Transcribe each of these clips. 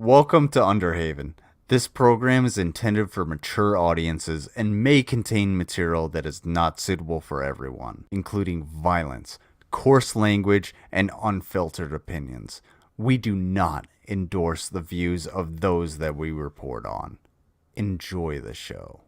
Welcome to Underhaven. This program is intended for mature audiences and may contain material that is not suitable for everyone, including violence, coarse language, and unfiltered opinions. We do not endorse the views of those that we report on. Enjoy the show.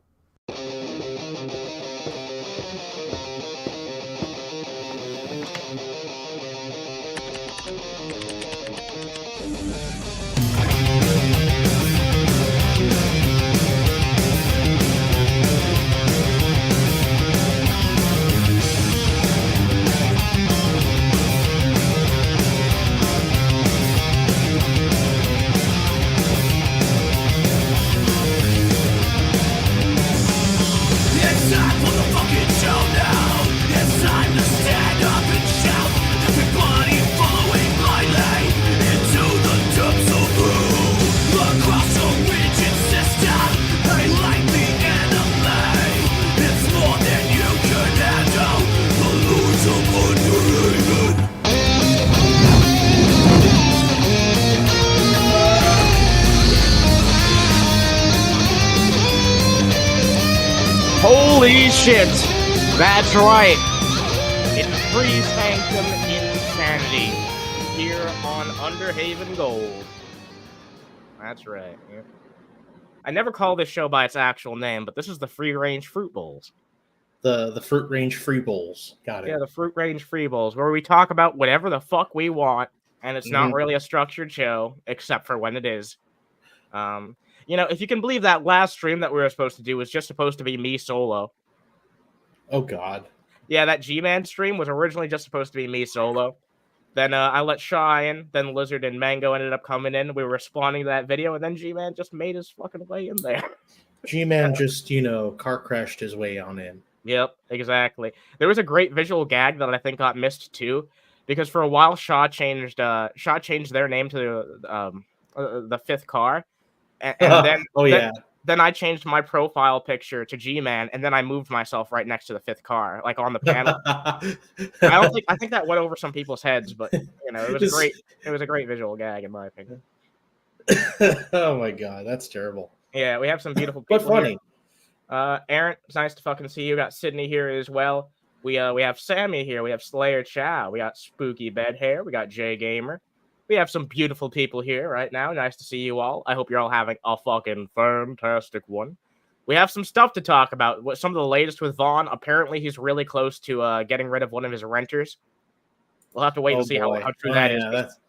Holy shit! That's right! It's Free Sanctum Insanity here on Underhaven Gold. That's right. Yeah. I never call this show by its actual name, but this is the Free Range Fruit Bowls. The Fruit Range Free Bowls. Got it. Yeah, the Fruit Range Free Bowls, where we talk about whatever the fuck we want, and it's not really a structured show, except for when it is. You know, if you can believe that last stream that we were supposed to do was just supposed to be me solo. Oh, God. Yeah, that G-Man stream was originally just supposed to be me solo. Then I let Shaw in, then Lizard and Mango ended up coming in. We were responding to that video, and then G-Man just made his fucking way in there. G-Man just, car crashed his way on in. Yep, exactly. There was a great visual gag that I think got missed, too, because for a while Shaw changed their name to the fifth car. And then, then I changed my profile picture to G-Man, and then I moved myself right next to the fifth car, like on the panel. I think that went over some people's heads, but you know, it was great. It was a great visual gag, in my opinion. Oh my God, that's terrible. Yeah, we have some beautiful people. But funny. Here. Aaron, it's nice to fucking see you. We got Sydney here as well. We have Sammy here. We have Slayer Chow. We got Spooky Bed Hair. We got Jay Gamer. We have some beautiful people here right now. Nice to see you all. I hope you're all having a fucking fantastic one. We have some stuff to talk about. Some of the latest with Vaughn. Apparently, he's really close to getting rid of one of his renters. We'll have to wait and see how true that is.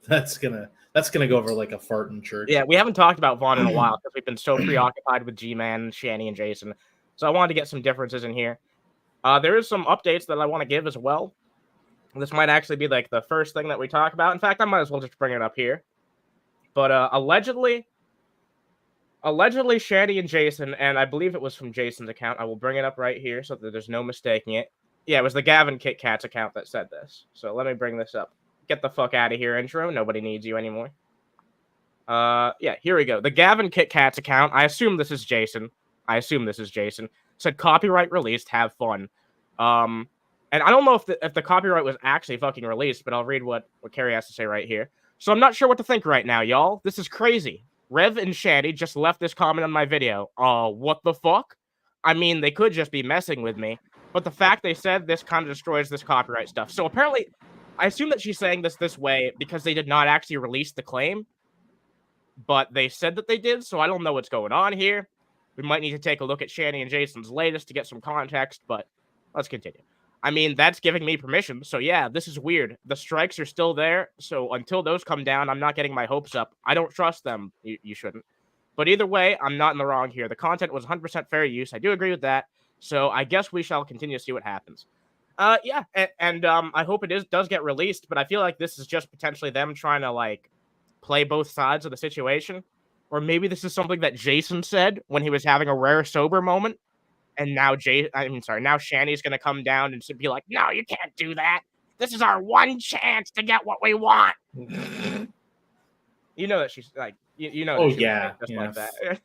That's gonna go over like a fart in church. Yeah, we haven't talked about Vaughn in a while because we've been so preoccupied with G-Man, Shanny, and Jason. So I wanted to get some differences in here. There is some updates that I want to give as well. This might actually be like the first thing that we talk about. In fact, I might as well just bring it up here. But allegedly, Shanny and Jason, and I believe it was from Jason's account. I will bring it up right here so that there's no mistaking it. Yeah, it was the Gavin Kit Kats account that said this. So let me bring this up. Get the fuck out of here, intro. Nobody needs you anymore. Yeah, here we go. The Gavin Kit Kats account. I assume this is Jason. Said copyright released. Have fun. And I don't know if the copyright was actually fucking released, but I'll read what Carrie has to say right here. So I'm not sure what to think right now, y'all. This is crazy. Rev and Shanny just left this comment on my video. What the fuck? I mean, they could just be messing with me. But the fact they said this kind of destroys this copyright stuff. So apparently, I assume that she's saying this way because they did not actually release the claim. But they said that they did, so I don't know what's going on here. We might need to take a look at Shanny and Jason's latest to get some context, but let's continue. I mean, that's giving me permission. So yeah, this is weird. The strikes are still there. So until those come down, I'm not getting my hopes up. I don't trust them. You shouldn't. But either way, I'm not in the wrong here. The content was 100% fair use. I do agree with that. So I guess we shall continue to see what happens. Yeah. And I hope it does get released. But I feel like this is just potentially them trying to like play both sides of the situation. Or maybe this is something that Jason said when he was having a rare sober moment. And now now Shanny's going to come down and be like, no, you can't do that. This is our one chance to get what we want. You know that she's like, you know. Oh, yeah. Just like that.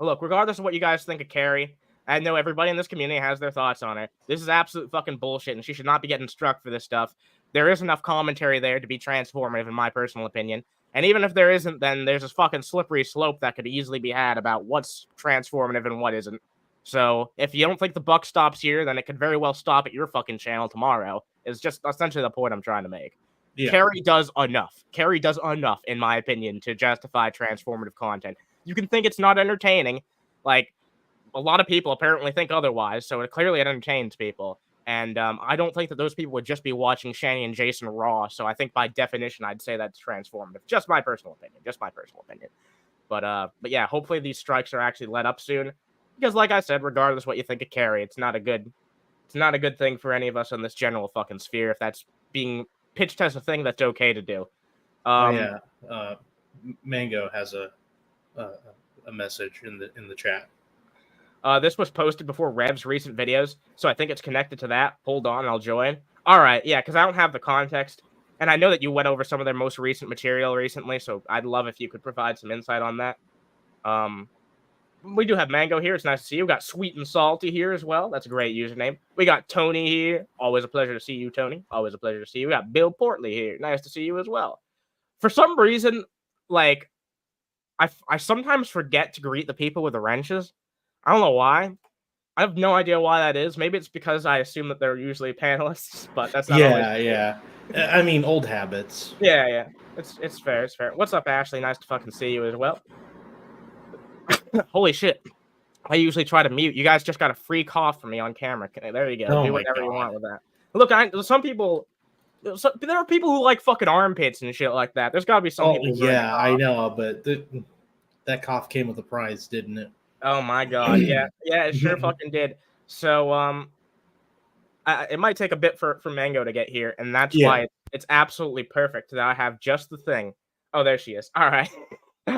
Look, regardless of what you guys think of Carrie, I know everybody in this community has their thoughts on her. This is absolute fucking bullshit, and she should not be getting struck for this stuff. There is enough commentary there to be transformative, in my personal opinion. And even if there isn't, then there's this fucking slippery slope that could easily be had about what's transformative and what isn't. So if you don't think the buck stops here, then it could very well stop at your fucking channel tomorrow. Is just essentially the point I'm trying to make. Yeah. Carrie does enough. Carrie does enough, in my opinion, to justify transformative content. You can think it's not entertaining. Like, a lot of people apparently think otherwise, so it clearly entertains people. And I don't think that those people would just be watching Shanny and Jason raw. So I think by definition, I'd say that's transformative. Just my personal opinion. But yeah, hopefully these strikes are actually let up soon. Because like I said, regardless what you think of Carrie, it's not a good thing for any of us in this general fucking sphere if that's being pitched as a thing that's okay to do. Mango has a message in the chat. This was posted before Rev's recent videos, so I think it's connected to that. Hold on, I'll join. All right, yeah, because I don't have the context, and I know that you went over some of their most recent material recently, so I'd love if you could provide some insight on that. We do have Mango here. It's nice to see you. We got Sweet and Salty here as well. That's a great username. We got Tony here. Always a pleasure to see you, Tony. Always a pleasure to see you. We got Bill Portley here. Nice to see you as well. For some reason, like, I sometimes forget to greet the people with the wrenches. I don't know why. I have no idea why that is. Maybe it's because I assume that they're usually panelists, but that's not always. Yeah. I mean, old habits. Yeah. It's fair. It's fair. What's up, Ashley? Nice to fucking see you as well. Holy shit. I usually try to mute. You guys just got a free cough from me on camera. There you go. Oh do whatever you want with that. Look, there are people who like fucking armpits and shit like that. There's got to be some people. Yeah, I know, but that cough came with a prize, didn't it? Oh my god, yeah, it sure fucking did. So, it might take a bit for Mango to get here, and that's why it's absolutely perfect that I have just the thing. Oh, there she is. All right,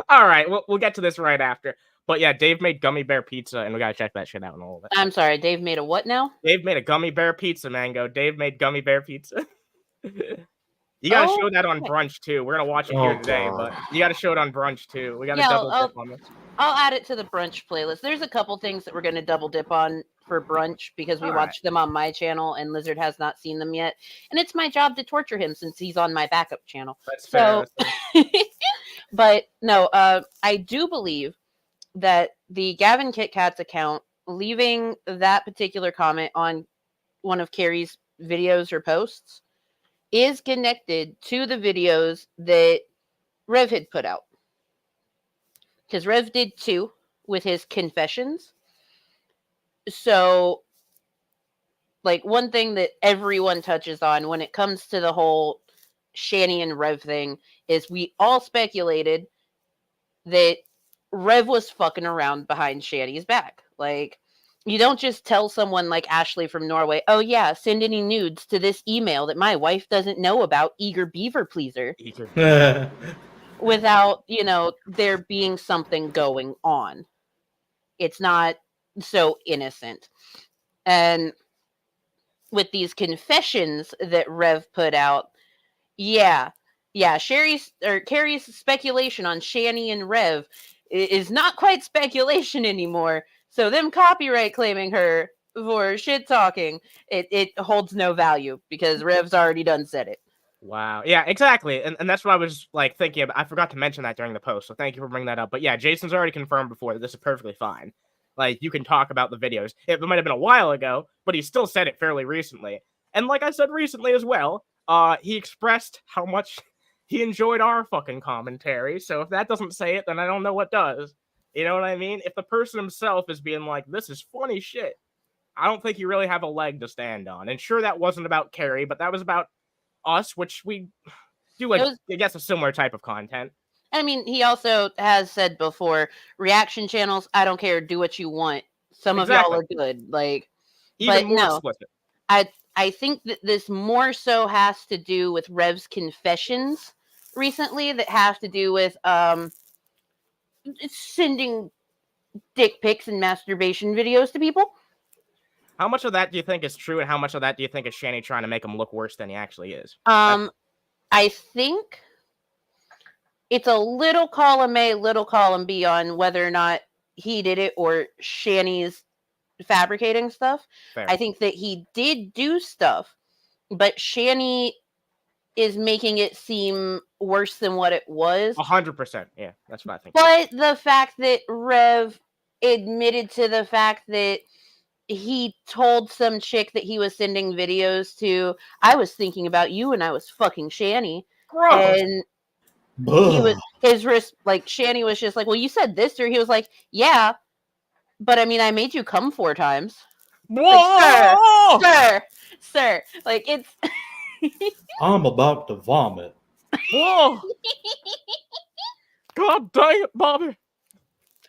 all right. We'll get to this right after. But yeah, Dave made gummy bear pizza, and we gotta check that shit out in a little bit. I'm sorry, Dave made a what now? Dave made a gummy bear pizza, Mango. Dave made gummy bear pizza. You gotta show that on brunch too. We're gonna watch it here today, but you gotta show it on brunch too. We gotta double dip on this. I'll add it to the brunch playlist. There's a couple things that we're gonna double dip on for brunch because we watched them on my channel and Lizard has not seen them yet. And it's my job to torture him since he's on my backup channel. That's fair. But no, I do believe that the Gavin Kit Kats account leaving that particular comment on one of Carrie's videos or posts is connected to the videos that Rev had put out. Because Rev did 2 with his confessions. So, like, one thing that everyone touches on when it comes to the whole Shanny and Rev thing is we all speculated that Rev was fucking around behind Shanny's back. Like, you don't just tell someone like Ashley from Norway, oh yeah, send any nudes to this email that my wife doesn't know about, eager beaver pleaser. Without, there being something going on. It's not so innocent. And with these confessions that Rev put out, Carrie's speculation on Shanny and Rev is not quite speculation anymore. So them copyright claiming her for shit talking, it holds no value because Rev's already done said it. Wow. Yeah, exactly. And that's what I was like thinking about. I forgot to mention that during the post, so thank you for bringing that up. But yeah, Jason's already confirmed before that this is perfectly fine. Like, you can talk about the videos. It might have been a while ago, but he still said it fairly recently. And like I said recently as well, he expressed how much he enjoyed our fucking commentary. So if that doesn't say it, then I don't know what does. You know what I mean? If the person himself is being like, this is funny shit, I don't think you really have a leg to stand on. And sure, that wasn't about Carrie, but that was about us, which we do, I guess, a similar type of content. I mean, he also has said before, reaction channels, I don't care, do what you want. Some of y'all are good. Like, even more explicit. I think that this more so has to do with Rev's confessions recently that have to do with sending dick pics and masturbation videos to people. How much of that do you think is true, and how much of that do you think is Shanny trying to make him look worse than he actually is? I think it's a little column A, little column B on whether or not he did it or Shanny's fabricating stuff. Fair. I think that he did do stuff, but Shanny is making it seem worse than what it was. 100%. Yeah, that's what I think. But the fact that Rev admitted to the fact that he told some chick that he was sending videos to, I was thinking about you and I was fucking Shanny. Gross. And he was his wrist, like Shanny was just like, well, you said this, or he was like, yeah, but I mean, I made you come 4 times. Whoa! Like, sir, like it's. I'm about to vomit. Whoa! God dang it, Bobby.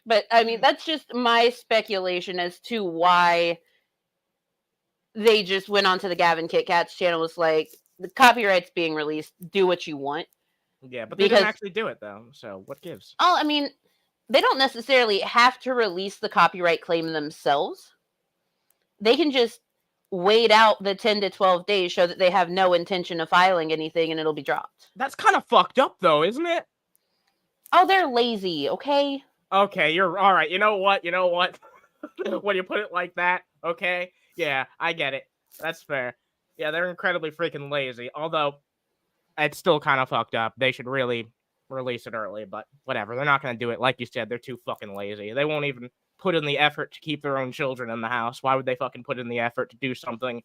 But I mean, that's just my speculation as to why they just went onto the Gavin Kit Kats channel. Was like, the copyright's being released. Do what you want. Yeah, but they didn't actually do it though. So what gives? Oh, I mean, they don't necessarily have to release the copyright claim themselves. They can just wait out the 10 to 12 days, show that they have no intention of filing anything, and it'll be dropped. That's kind of fucked up though, isn't it? Oh, they're lazy, okay? Okay, you're all right. You know what? When you put it like that, okay? Yeah, I get it. That's fair. Yeah, they're incredibly freaking lazy. Although, it's still kind of fucked up. They should really release it early, but whatever. They're not going to do it. Like you said, they're too fucking lazy. They won't even put in the effort to keep their own children in the house. Why would they fucking put in the effort to do something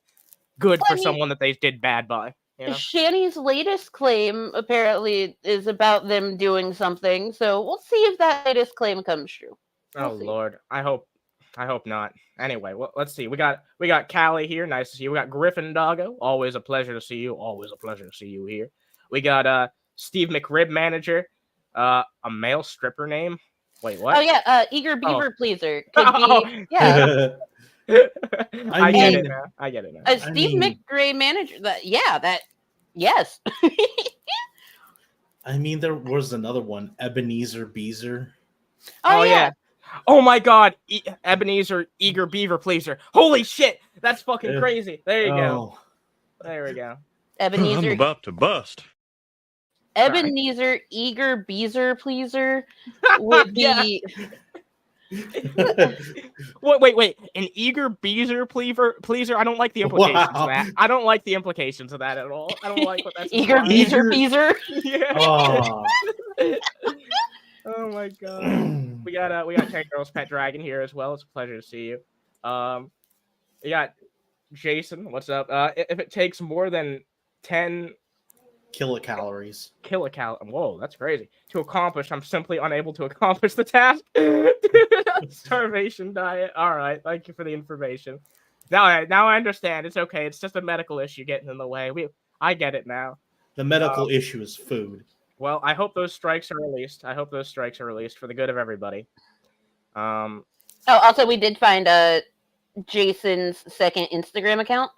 good for someone that they did bad by? You know? Shanny's latest claim apparently is about them doing something, so we'll see if that latest claim comes true. We'll see. Lord, I hope not. Anyway, well, let's see. We got Callie here. Nice to see you. We got Griffin Doggo. Always a pleasure to see you. Always a pleasure to see you here. We got Steve McRib Manager. A male stripper name. Wait, what? Oh yeah, Eager Beaver Pleaser. Could be yeah. I get it now. Steve McRae Manager. Yes. I mean, there was another one, Ebenezer Beezer. Oh yeah. Oh my God, Ebenezer Eager Beaver Pleaser. Holy shit, that's fucking crazy. There you go. There we go. Ebenezer. I'm about to bust. Ebenezer Eager Beezer Pleaser would be. Wait. An Eager Beezer pleaser? I don't like the implications of that. I don't like the implications of that at all. I don't like what that's Eager Beezer Pleaser? Yeah. Oh. Oh my God. We got Tank Girl's Pet Dragon here as well. It's a pleasure to see you. We got Jason. What's up? If it takes more than 10 kilocalories. Whoa, that's crazy. To accomplish, I'm simply unable to accomplish the task. Starvation diet. All right, thank you for the information. Now I understand. It's okay. It's just a medical issue getting in the way. I get it now. The medical issue is food. Well, I hope those strikes are released. For the good of everybody. Also, we did find Jason's second Instagram account.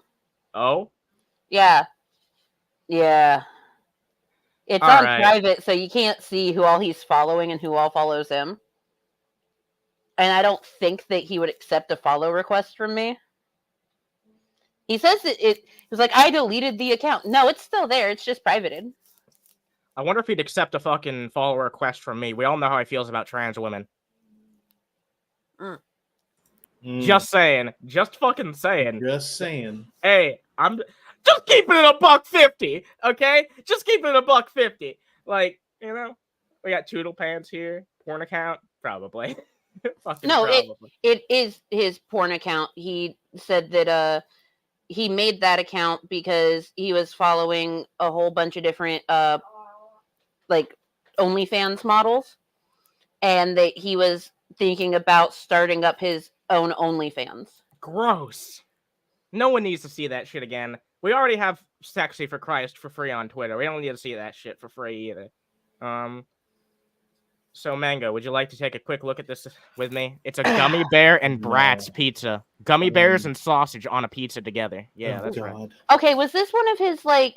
Oh? Yeah. It's all on right. private, so you can't see who all he's following and who all follows him. And I don't think that he would accept a follow request from me. He says that it was like, I deleted the account. No, it's still there. It's just privated. I wonder if he'd accept a fucking follow request from me. We all know how he feels about trans women. Just saying. Just fucking saying. Just saying. Hey, I'm just keeping it $1.50, okay? Just keeping it $1.50. Like, you know, we got Toodle Pants here. Porn account? Probably. No, it is his porn account. He said that he made that account because he was following a whole bunch of different like OnlyFans models, and that he was thinking about starting up his own OnlyFans. Gross. No one needs to see that shit again. We already have Sexy for Christ for free on Twitter. We don't need to see that shit for free either. So Mango, would you like to take a quick look at this with me? It's a gummy bear and Bratz pizza. Gummy bears and sausage on a pizza together. Yeah, that's right. Okay, was this one of his like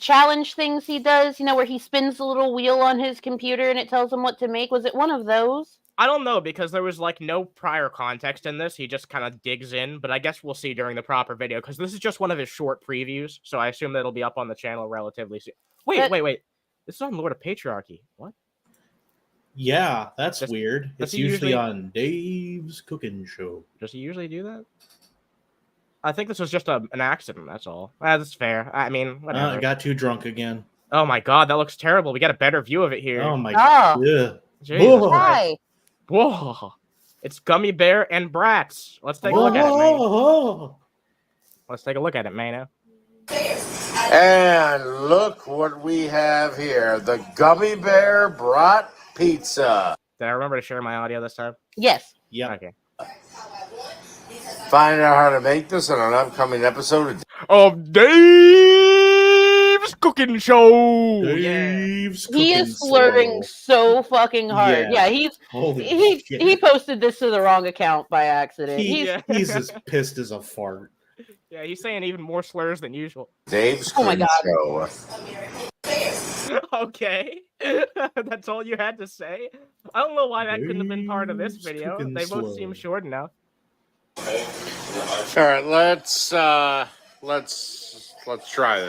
challenge things he does, you know, where he spins the little wheel on his computer and it tells him what to make? Was it one of those? I don't know, because there was like no prior context in this. He just kind of digs in, but I guess we'll see during the proper video, because this is just one of his short previews, so I assume that'll be up on the channel relatively soon. Wait. This is on Lord of Patriarchy. What? Yeah, that's weird. It's usually on Dave's Cooking Show. Does he usually do that? I think this was just an accident. That's all. That's fair. I mean, whatever. I got too drunk again. Oh my god, that looks terrible. We got a better view of it here. Oh my Oh. god. Ugh. Jesus Whoa. Christ. Hi. Whoa. It's Gummy Bear and Brats. Let's take a look at it, man. Whoa. Let's take a look at it, Mano. And look what we have here. The Gummy Bear Brat Pizza. Did I remember to share my audio this time? Yes. Yep. Okay. Find out how to make this in an upcoming episode Of Dave's Cooking Show. Dave's He cooking is slurring show. so fucking hard. Yeah. Yeah, Holy shit. he posted this to the wrong account by accident. He's as pissed as a fart. Yeah, he's saying even more slurs than usual. Dave's Oh my Cooking God. Show. Okay. That's all you had to say? I don't know why that couldn't have been part of this Dave's video. cooking They both slow. seem short enough. All right, let's try this. Let's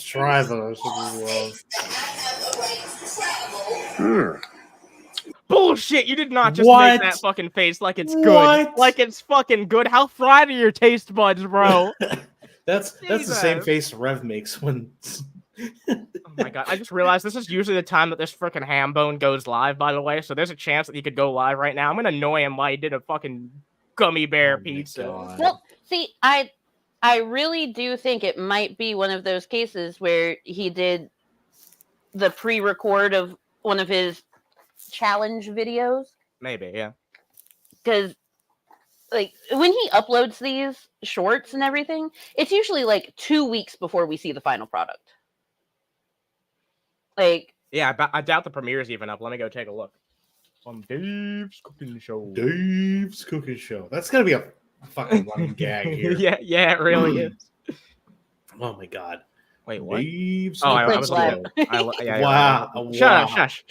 try this. Bullshit! You did not just What? make that fucking face like it's good. What? Like it's fucking good. How fried are your taste buds, bro? That's the same Jesus. face Rev makes when. Oh my god, I just realized this is usually the time that this freaking ham bone goes live, by the way, so there's a chance that he could go live right now. I'm gonna annoy him while he did a fucking gummy bear Oh my pizza. God. Well, see, I really do think it might be one of those cases where he did the pre-record of one of his challenge videos. Maybe, yeah. Because, like, when he uploads these shorts and everything, it's usually like 2 weeks before we see the final product. Like, Yeah, I doubt the premiere is even up. Let me go take a look. On Dave's Cooking Show. Dave's cooking show. That's gonna be a fucking running gag here. yeah, it really is. Oh my god. Wait, what? Dave's Oh, I cooking was Click show. yeah, Wow. Shut wow. up, shush.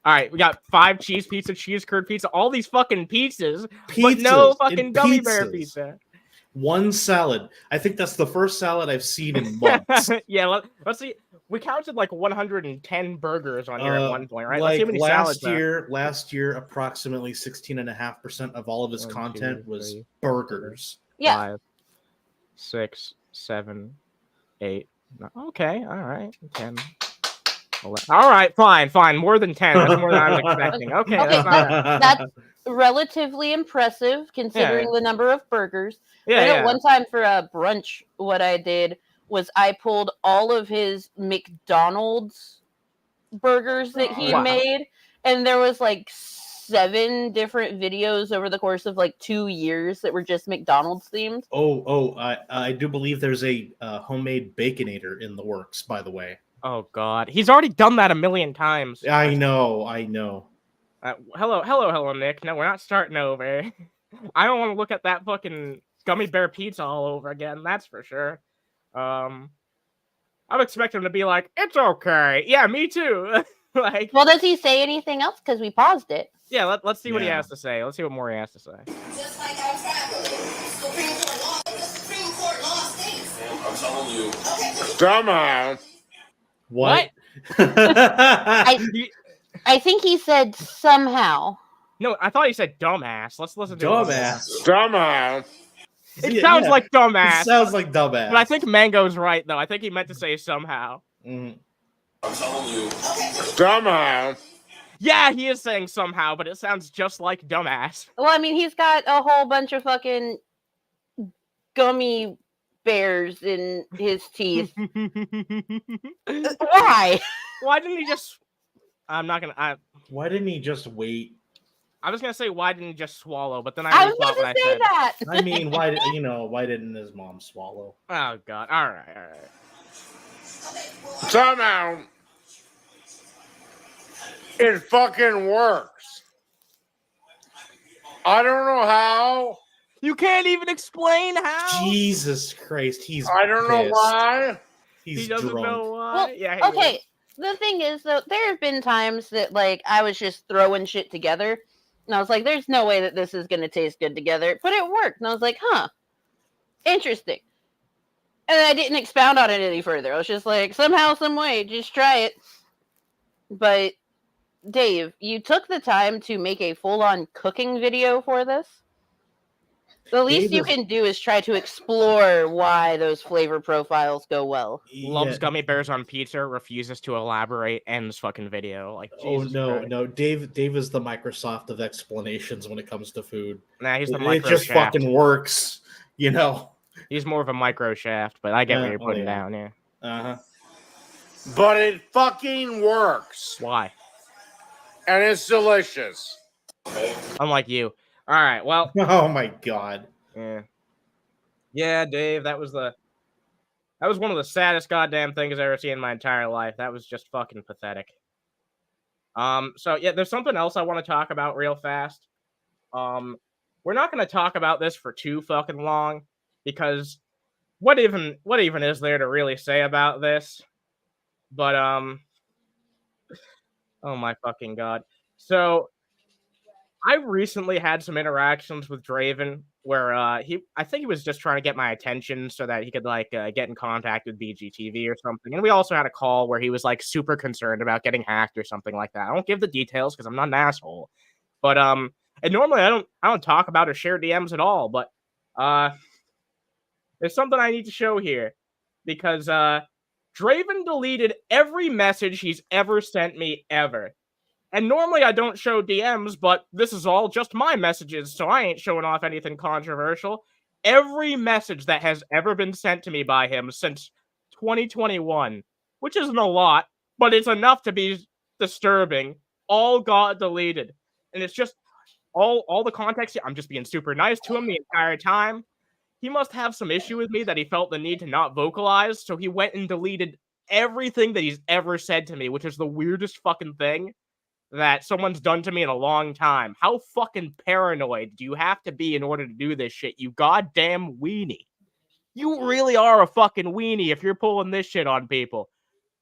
All right, we got 5 cheese pizza, cheese curd pizza, all these fucking pizzas, but no Pizzas fucking and gummy bear pizzas. pizza. One salad. I think that's the first salad I've seen in months. Yeah, let's see. We counted like 110 burgers on here at one point, right? Let's see how Like many salads. last year, approximately 16.5% of all of his 1, 2, content was 3, burgers. yeah. 5, 6, 7, 8. Okay, all right. 10. 11. All right, fine. More than 10. That's more than I was expecting. Okay, Okay, that's not. That's relatively impressive considering the number of burgers. I know Yeah. one time for a brunch, what I did was I pulled all of his McDonald's burgers that he Wow. made, and there was like 7 different videos over the course of like 2 years that were just McDonald's themed. I do believe there's a homemade baconator in the works, by the way. Oh God, he's already done that a million times. I know. Hello, Nick. No, we're not starting over. I don't want to look at that fucking gummy bear pizza all over again. That's for sure. I'm expecting him to be like, "It's okay." Yeah, me too. Like, Well, does he say anything else? Because we paused it. yeah. Let's see what he Yeah. has to say. Let's see what more he has to say. Just like our travel, the Supreme Court lost things. I'm telling you. Okay, Dumbass. What? I think he said somehow. No, I thought he said dumbass. Let's listen to it. Dumbass. Dumbass. It sounds like dumbass. It sounds like dumbass. But I think Mango's right though. I think he meant to say somehow. Mm. I'm telling you. Dumbass. Yeah, he is saying somehow, but it sounds just like dumbass. Well, I mean, he's got a whole bunch of fucking gummy bears in his teeth. Why? Why didn't he just? I'm not gonna. Why didn't he just wait? I was gonna say why didn't he just swallow, but then I I was rethought about to what I say said. that. I mean, why didn't his mom swallow? Oh God! All right. Somehow. It fucking works. I don't know how. You can't even explain how. Jesus Christ, he's I don't know pissed. why. He's He doesn't drunk. know why. Well, yeah. He okay. The thing is, though, there have been times that, like, I was just throwing shit together, and I was like, "There's no way that this is gonna taste good together," but it worked, and I was like, "Huh, interesting." And I didn't expound on it any further. I was just like, somehow, some way, just try it. But Dave, you took the time to make a full-on cooking video for this. The least Dave you is- can do is try to explore why those flavor profiles go well. Loves Yeah. gummy bears on pizza, refuses to elaborate, ends fucking video. Like, Oh Jesus no, Christ. no, Dave is the Microsoft of explanations when it comes to food. Nah, he's the It micro just shaft. fucking works, you know. He's more of a micro shaft, but I get what you're Oh, putting yeah. down, yeah. Uh-huh. But it fucking works. Why? And it's delicious. Unlike you. Alright, well, Oh my god. yeah. Yeah, Dave, that was one of the saddest goddamn things I've ever seen in my entire life. That was just fucking pathetic. So yeah, there's something else I want to talk about real fast. We're not going to talk about this for too fucking long because what even is there to really say about this? But oh my fucking god. So I recently had some interactions with Draven where I think he was just trying to get my attention so that he could like get in contact with BGTV or something. And we also had a call where he was like super concerned about getting hacked or something like that. I don't give the details because I'm not an asshole. But and normally I don't talk about or share DMs at all, but there's something I need to show here because Draven deleted every message he's ever sent me ever. And normally I don't show DMs, but this is all just my messages, so I ain't showing off anything controversial. Every message that has ever been sent to me by him since 2021, which isn't a lot, but it's enough to be disturbing, all got deleted. And it's just all the context. I'm just being super nice to him the entire time. He must have some issue with me that he felt the need to not vocalize, so he went and deleted everything that he's ever said to me, which is the weirdest fucking thing that someone's done to me in a long time. How fucking paranoid do you have to be in order to do this shit, you goddamn weenie? You really are a fucking weenie if you're pulling this shit on people.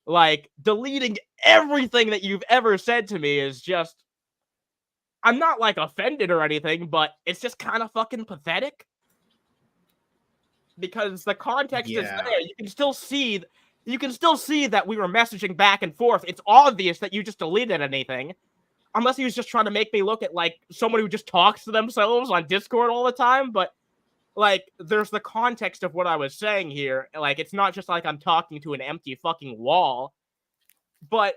Like, deleting everything that you've ever said to me is just... I'm not, like, offended or anything, but it's just kind of fucking pathetic. Because the context is Yeah. there. You can still see that we were messaging back and forth. It's obvious that you just deleted anything. Unless he was just trying to make me look at, like, someone who just talks to themselves on Discord all the time. But, like, there's the context of what I was saying here. Like, it's not just like I'm talking to an empty fucking wall. But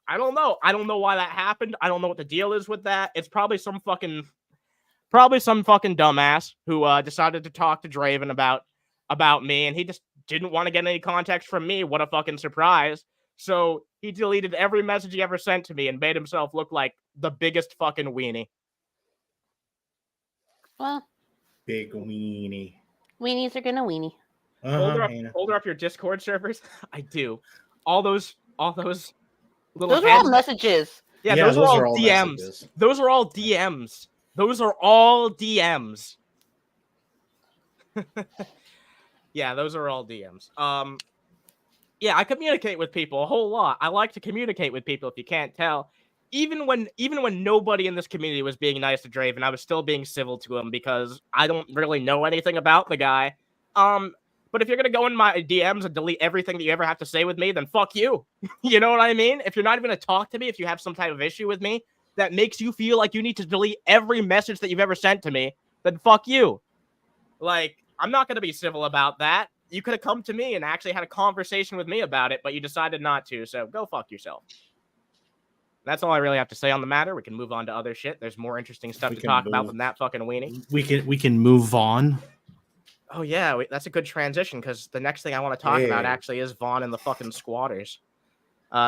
I don't know. I don't know why that happened. I don't know what the deal is with that. It's probably some fucking dumbass who decided to talk to Draven about me, and he just didn't want to get any context from me. What a fucking surprise. So he deleted every message he ever sent to me and made himself look like the biggest fucking weenie. Well, Big weenie. weenies are gonna weenie. Hold up your Discord servers. I do. All those little Those are all heads. messages. Yeah, Yeah, those are all all DMs. messages. Those are all DMs. Those are all DMs. Yeah, those are all DMs. Yeah, I communicate with people a whole lot. I like to communicate with people, if you can't tell. Even when nobody in this community was being nice to Draven, I was still being civil to him because I don't really know anything about the guy. But if you're gonna go in my DMs and delete everything that you ever have to say with me, then fuck you. You know what I mean? If you're not even gonna talk to me, if you have some type of issue with me that makes you feel like you need to delete every message that you've ever sent to me, then fuck you. Like, I'm not gonna be civil about that. You could have come to me and actually had a conversation with me about it, but you decided not to, so go fuck yourself. That's all I really have to say on the matter. We can move on to other shit. There's more interesting stuff to talk about than that fucking weenie. We can move on. Oh, yeah, that's a good transition, because the next thing I want to talk about actually is Vaughn and the fucking squatters.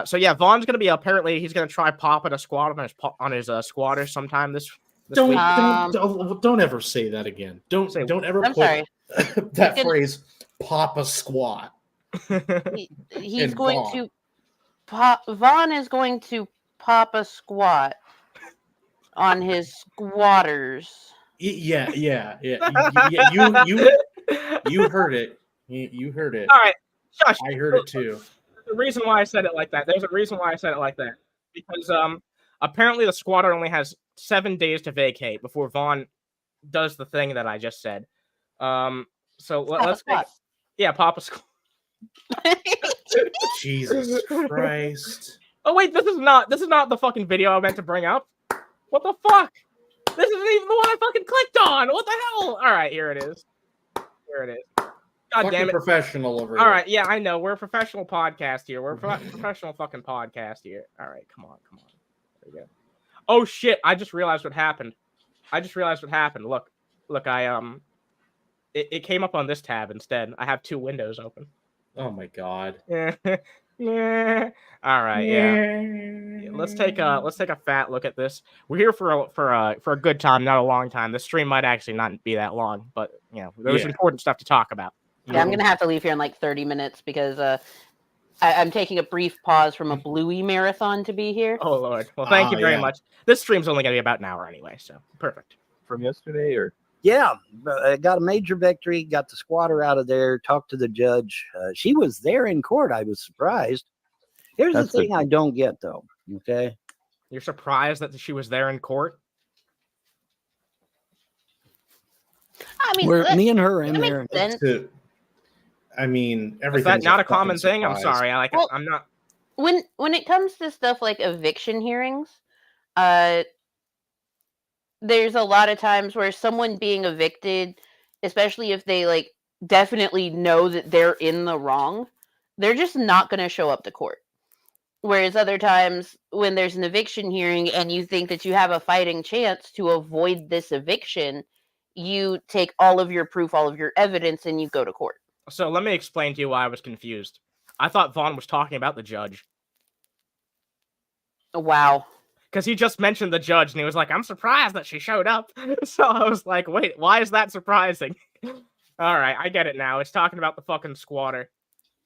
So, yeah, Vaughn's going to be, apparently, he's going to try popping a squat on his squatter sometime this week. Don't ever say that again. Don't ever I'm put sorry. that phrase, pop a squat. He's And going Vaughn. to pop. Vaughn is going to pop a squat on his squatters. Yeah. You heard it. You heard it. All right, shush. I heard it too. The reason why I said it like that. There's a reason why I said it like that. Because apparently the squatter only has 7 days to vacate before Vaughn does the thing that I just said. So let's pop a squat. Jesus Christ. Oh wait, this is not the fucking video I meant to bring up. What the fuck? This isn't even the one I fucking clicked on. What the hell? All right, here it is. Here it is. God Fucking damn it. professional over All here. right, yeah, I know. We're a professional podcast here. We're a professional fucking podcast here. All right, come on. There we go. Oh shit! I just realized what happened. Look, it came up on this tab instead. I have 2 windows open. Oh my god. Yeah. All right, yeah. Let's take a fat look at this. We're here for a good time, not a long time. The stream might actually not be that long, but you know, there's important stuff to talk about. Yeah, I'm gonna have to leave here in like 30 minutes because I'm taking a brief pause from a Bluey marathon to be here. Oh Lord. Well, thank you very much. This stream's only gonna be about an hour anyway, so perfect. From yesterday, or Yeah, I got a major victory, got the squatter out of there, talked to the judge. She was there in court. I was surprised. Here's That's the thing I don't get, though, okay? You're surprised that she was there in court? I mean, Where me and her are in that there. makes sense. I mean, Is everything's that not a fucking common thing? I'm surprise. sorry. Well, I'm not. When it comes to stuff like eviction hearings, there's a lot of times where someone being evicted, especially if they like definitely know that they're in the wrong, they're just not going to show up to court. Whereas other times when there's an eviction hearing and you think that you have a fighting chance to avoid this eviction, you take all of your proof, all of your evidence, and you go to court. So let me explain to you why I was confused. I thought Vaughn was talking about the judge. Wow. Because he just mentioned the judge, and he was like, I'm surprised that she showed up. So I was like, wait, why is that surprising? All right, I get it now. It's talking about the fucking squatter.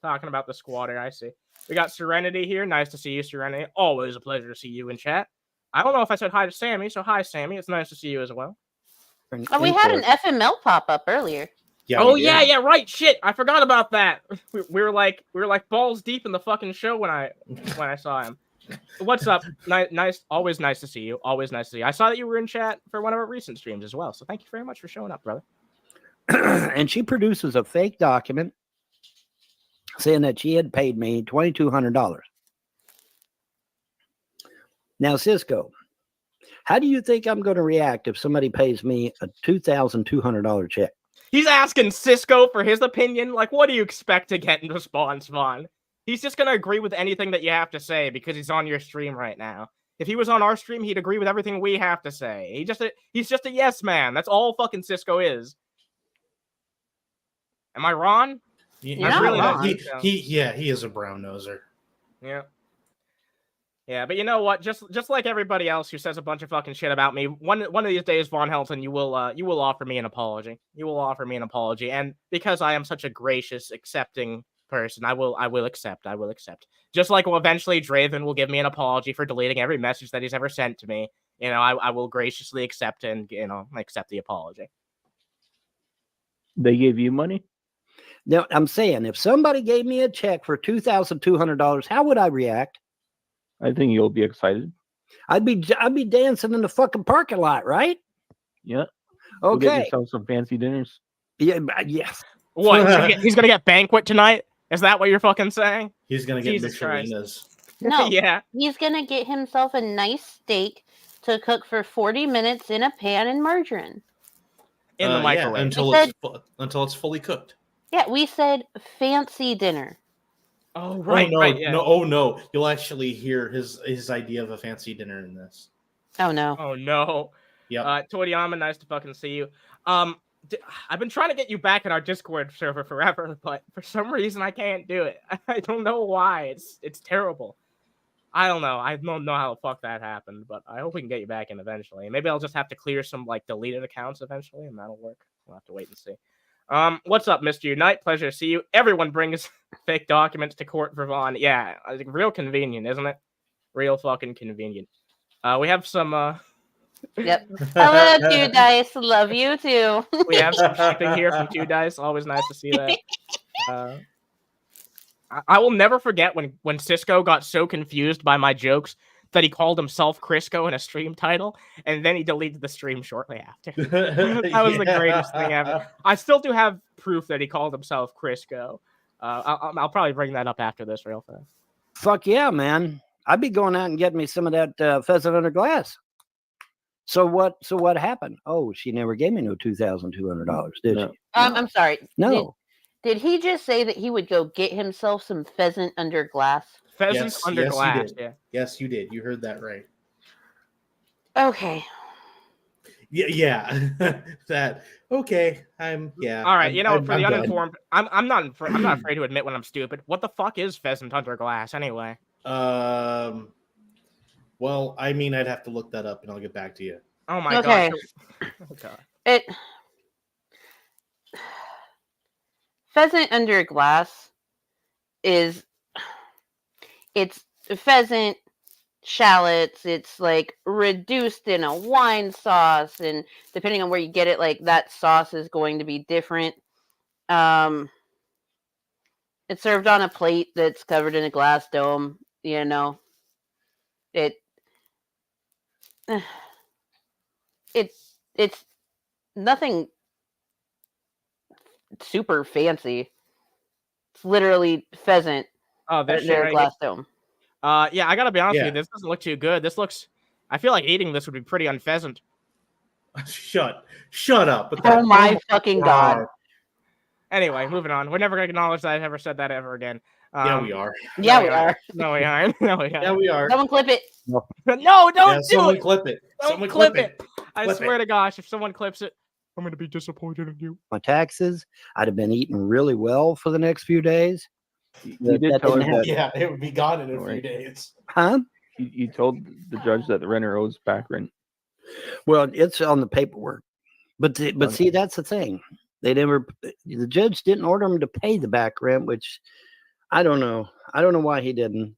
Talking about the squatter, I see. We got Serenity here. Nice to see you, Serenity. Always a pleasure to see you in chat. I don't know if I said hi to Sammy, so hi, Sammy. It's nice to see you as well. Oh, we had an FML pop up earlier. Yeah, oh we did. yeah, right. Shit, I forgot about that. We were like balls deep in the fucking show when I saw him. What's up? Nice, always nice to see you. Always nice to see you. I saw that you were in chat for one of our recent streams as well. So thank you very much for showing up, brother. And she produces a fake document saying that she had paid me $2,200. Now, Cisco, how do you think I'm going to react if somebody pays me a $2,200 check? He's asking Cisco for his opinion. Like, what do you expect to get in response, Vaughn? He's just going to agree with anything that you have to say because he's on your stream right now. If he was on our stream, he'd agree with everything we have to say. He's just a yes man. That's all fucking Cisco is. Am I wrong? Yeah, really wrong. He is a brown noser. Yeah. Yeah, but you know what? Just like everybody else who says a bunch of fucking shit about me, one of these days, Von Helton, you will offer me an apology. You will offer me an apology, and because I am such a gracious, accepting person, I will accept. Just like eventually Draven will give me an apology for deleting every message that he's ever sent to me. You know, I will graciously accept and accept the apology. they gave you money? Now, I'm saying if somebody gave me a check for $2,200, how would I react? I think you'll be excited. I'd be dancing in the fucking parking lot, right? Yeah. Go get Okay. yourself some fancy dinners. Yeah. Yes. What? He's gonna get banquet tonight? Is that what you're fucking saying? He's gonna get Jesus Christ. Michelinas. No, Yeah. he's gonna get himself a nice steak to cook for 40 minutes in a pan and margarine. In the microwave. Until it's fully cooked. Yeah, we said fancy dinner. Oh right, Oh, no, right. Yeah. no. You'll actually hear his idea of a fancy dinner in this. Oh no. Oh no. Yep. Toriyama, nice to fucking see you. I've been trying to get you back in our Discord server forever, but for some reason I can't do it. I don't know why. It's terrible. I don't know. I don't know how the fuck that happened, but I hope we can get you back in eventually. Maybe I'll just have to clear some like deleted accounts eventually, and that'll work. We'll have to wait and see. What's up, Mr. Unite? Pleasure to see you. Everyone brings fake documents to court for Vaughn. Yeah, real convenient, isn't it? Real fucking convenient. We have some Yep. Hello, Two Dice. Love you too. we have some shipping here from Two Dice. Always nice to see that. I will never forget when Cisco got so confused by my jokes that he called himself Crisco in a stream title, and then he deleted the stream shortly after. That was the greatest thing ever. I still do have proof that he called himself Crisco. I'll probably bring that up after this real fast. Fuck yeah, man. I'd be going out and getting me some of that pheasant under glass. So what happened? Oh, she never gave me no $2,200, did No. she? I'm sorry. No. Did he just say that he would go get himself some pheasant under glass? Pheasants under yes, glass. you did. Yeah. Yes, you did. You heard that right. Okay. Yeah. That. Okay. All right. I'm, You know, I'm, for I'm the done. uninformed, I'm not afraid to admit when I'm stupid. What the fuck is pheasant under glass anyway? Well, I mean, I'd have to look that up, and I'll get back to you. Oh my Okay. god. Oh god. Pheasant under glass it's pheasant, shallots. It's like reduced in a wine sauce, and depending on where you get it, like that sauce is going to be different. It's served on a plate that's covered in a glass dome. You know, it's nothing super fancy. It's literally pheasant Oh, this shit under a right glass dome. Yeah, I gotta be honest Yeah. with you. This doesn't look too good. This looks. I feel like eating this would be pretty unpheasant. Shut up. With Oh that. my fucking god! Anyway, moving on. We're never gonna acknowledge that I've ever said that ever again. Yeah, we are. Yeah, No, we are. No, we aren't. No, we Yeah, aren't. we are. Someone clip it. No, Yeah, don't do someone it. clip it. Don't Someone clip it. I Clip swear it. to gosh, if someone clips it, I'm gonna be disappointed in you. My taxes, I'd have been eating really well for the next few days. You did That tell her didn't that. Yeah, it would be gone in a few Alright. days. Huh? You told the judge that the renter owes back rent. Well, it's on the paperwork. But see, that's the thing. The judge didn't order him to pay the back rent, which I don't know. I don't know why he didn't.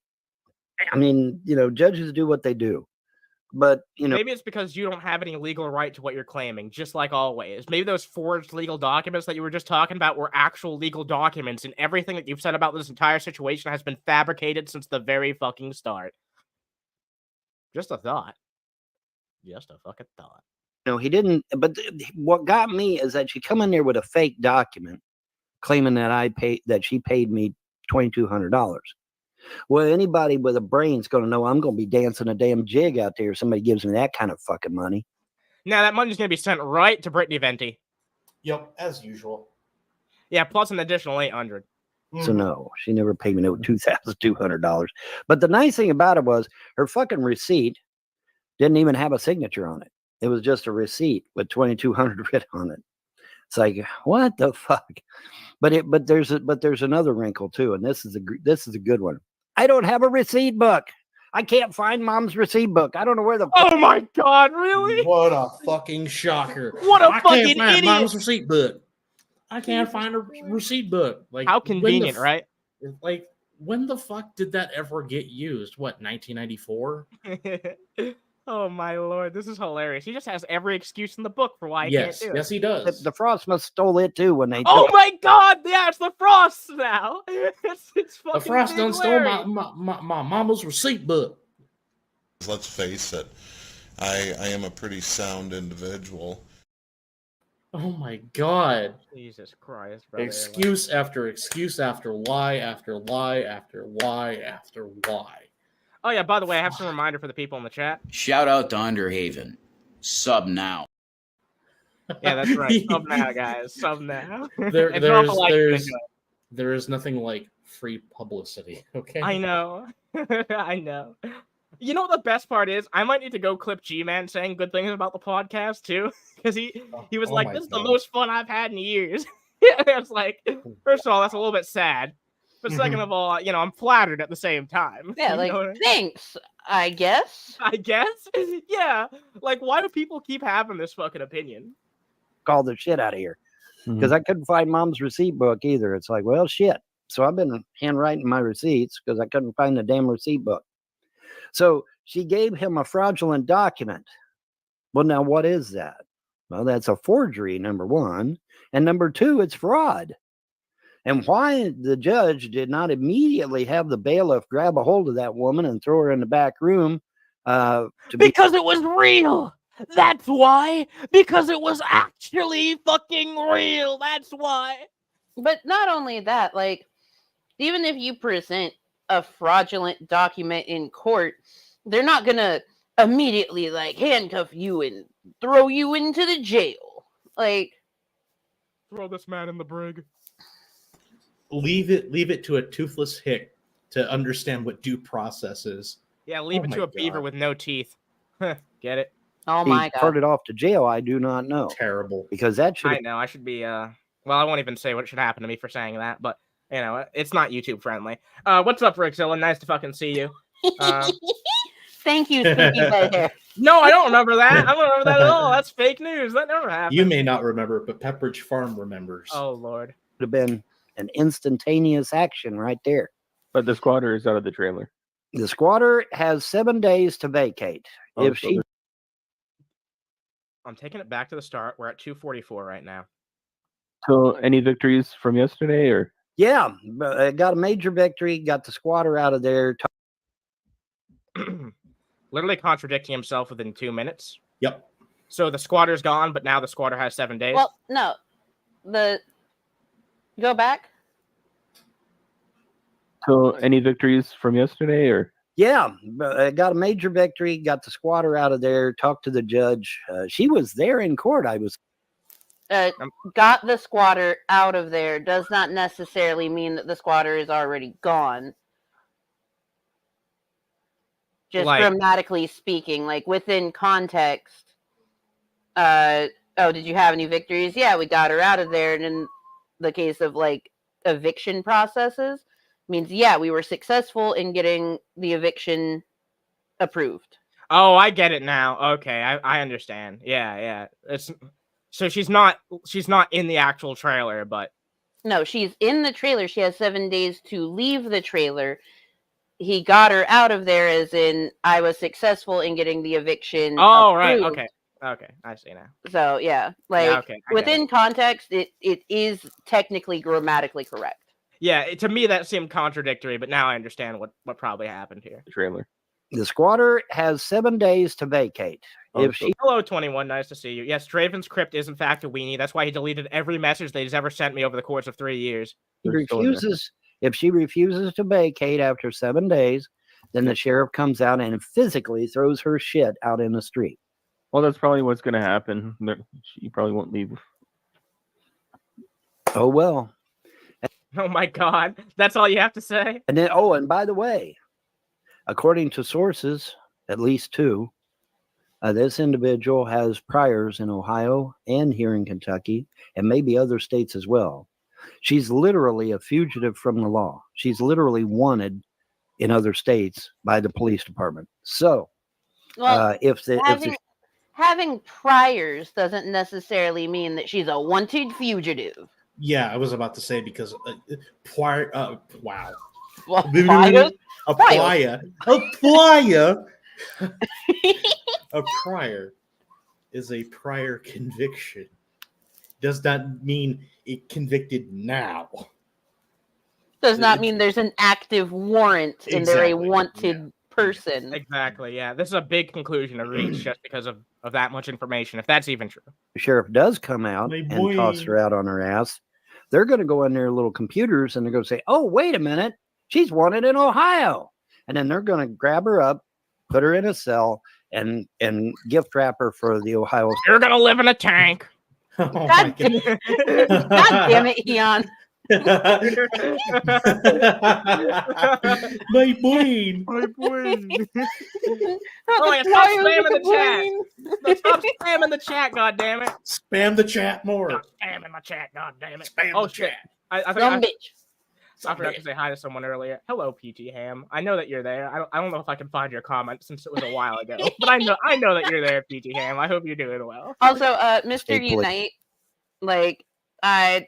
I mean, judges do what they do. But, Maybe it's because you don't have any legal right to what you're claiming, just like always. Maybe those forged legal documents that you were just talking about were actual legal documents, and everything that you've said about this entire situation has been fabricated since the very fucking start. Just a thought. Just a fucking thought. he didn't. But what got me is that she come in there with a fake document claiming that she paid me $2,200. Well, anybody with a brain's going to know I'm going to be dancing a damn jig out there if somebody gives me that kind of fucking money. Now, that money's going to be sent right to Brittany Venti. Yep, as usual. Yeah, plus an additional $800. So no, she never paid me no $2,200. But the nice thing about it was her fucking receipt didn't even have a signature on it. It was just a receipt with $2,200 written on it. It's like, what the fuck? But there's another wrinkle too, and this is a good one. I don't have a receipt book. I can't find mom's receipt book. I don't know where the. Oh my god, really? What a fucking shocker! What a I fucking can't find idiot! mom's receipt book. I can't find a receipt book. Like How when convenient, right? Like, when the fuck did that ever get used? What, 1994? Oh my lord, this is hilarious. He just has every excuse in the book for why he Yes, can't do it. yes, he does. The Frost must stole it too when they. Oh my god, yeah, it's the Frosts now. It's fucking The Frost done stole hilarious. my mama's receipt book. Let's face it, I am a pretty sound individual. Oh my god. Jesus Christ, brother. Excuse after excuse after lie after lie after lie after lie. Oh yeah, by the way, I have some reminder for the people in the chat. Shout out to Underhaven. Sub now. Yeah, that's right. Sub now, guys. Sub now. There And drop a like if you there's enjoy. there is nothing like free publicity, okay? I know. I know. You know what the best part is? I might need to go clip G-Man saying good things about the podcast too. Because he was Oh like, my this is God. the most fun I've had in years. It's like, first of all, that's a little bit sad. But second of all, I'm flattered at the same time. Yeah, You like know what I mean? thanks, I guess. I guess. Yeah. Like, why do people keep having this fucking opinion? Call the shit out of here because I couldn't find mom's receipt book either. It's like, well, shit. So I've been handwriting my receipts because I couldn't find the damn receipt book. So she gave him a fraudulent document. Well, now what is that? Well, that's a forgery, number one. And number two, it's fraud. And why the judge did not immediately have the bailiff grab a hold of that woman and throw her in the back room Because it was real. That's why. Because it was actually fucking real. That's why. But not only that, like, even if you present a fraudulent document in court, they're not gonna immediately like handcuff you and throw you into the jail. Like, throw this man in the brig. Leave it to a toothless hick to understand what due process is. Yeah, leave it my to a beaver God. with no teeth. Get it? oh He my god. carted off to jail. I do not know Terrible. because that should I know. I should be. Well, I won't even say what should happen to me for saying that, but you know, it's not YouTube friendly. What's up, Rickzilla? Nice to fucking see you. Thank you, Spooky Red Hair. No, I don't remember that. I don't remember that at all. That's fake news. That never happened. You may not remember, but Pepperidge Farm remembers. Oh Lord. have been an instantaneous action right there. But the squatter is out of the trailer. The squatter has 7 days to vacate. Oh, If so she I'm taking it back to the start. We're at 244 right now. So, any victories from yesterday, or Yeah, got a major victory, got the squatter out of there. Literally contradicting himself within 2 minutes. Yep. So the squatter's gone, but now the squatter has 7 days. Well, no. Go back. so any victories from yesterday, or Yeah, got a major victory, got the squatter out of there, talked to the judge. She was there in court. I was Got the squatter out of there does not necessarily mean that the squatter is already gone. Just Like- grammatically speaking, like within context. Oh, did you have any victories? Yeah, we got her out of there. And in the case of like eviction processes, means yeah, we were successful in getting the eviction approved. Oh, I get it now. Okay, I understand. Yeah. It's so she's not in the actual trailer, but No, she's in the trailer. She has 7 days to leave the trailer. He got her out of there, as in I was successful in getting the eviction. oh right, approved. okay, I see now. So yeah, like Yeah, okay, I get within context, it is technically grammatically correct. Yeah, to me that seemed contradictory, but now I understand what probably happened here. the trailer? the squatter has 7 days to vacate. Oh, If so- she Hello, 21. Nice to see you. Yes, Draven's Crypt is in fact a weenie. That's why he deleted every message that he's ever sent me over the course of 3 years. They're still in there. refuses to vacate after 7 days, then the sheriff comes out and physically throws her shit out in the street. Well, that's probably what's going to happen. She probably won't leave. Oh well. Oh my god. That's all you have to say? And then and by the way, according to sources, at least 2, this individual has priors in Ohio and here in Kentucky and maybe other states as well. She's literally a fugitive from the law. She's literally wanted in other states by the police department. So Well, having having priors doesn't necessarily mean that she's a wanted fugitive. Yeah, I was about to say because wow. Well, A prior is a prior conviction. Does not mean it convicted now. does not mean there's an active warrant and they're a Exactly, wanted person. Exactly, yeah. This is a big conclusion to reach just because of that much information, if that's even true. the sheriff does come out My and toss boy. her out on her ass, they're going to go in their little computers and they're going to say, oh, wait a minute, she's wanted in Ohio. And then they're going to grab her up, put her in a cell, and gift wrap her for the Ohio. You're gonna live in a tank. Oh my God damn it, Eon. My brain. My brain. Oh, yeah, stop spamming the chat. Stop spamming the chat, goddammit. Spam the chat more. Stop spamming my chat, goddammit. Spam Oh the shit. chat. I Dumb think bitch. I forgot to say hi to someone earlier. Hello, PT Ham. I know that you're there. I don't know if I can find your comment since it was a while ago, but I know that you're there, PT Ham. I hope you're doing well. Also, Mr. Stay put. Unite, like, I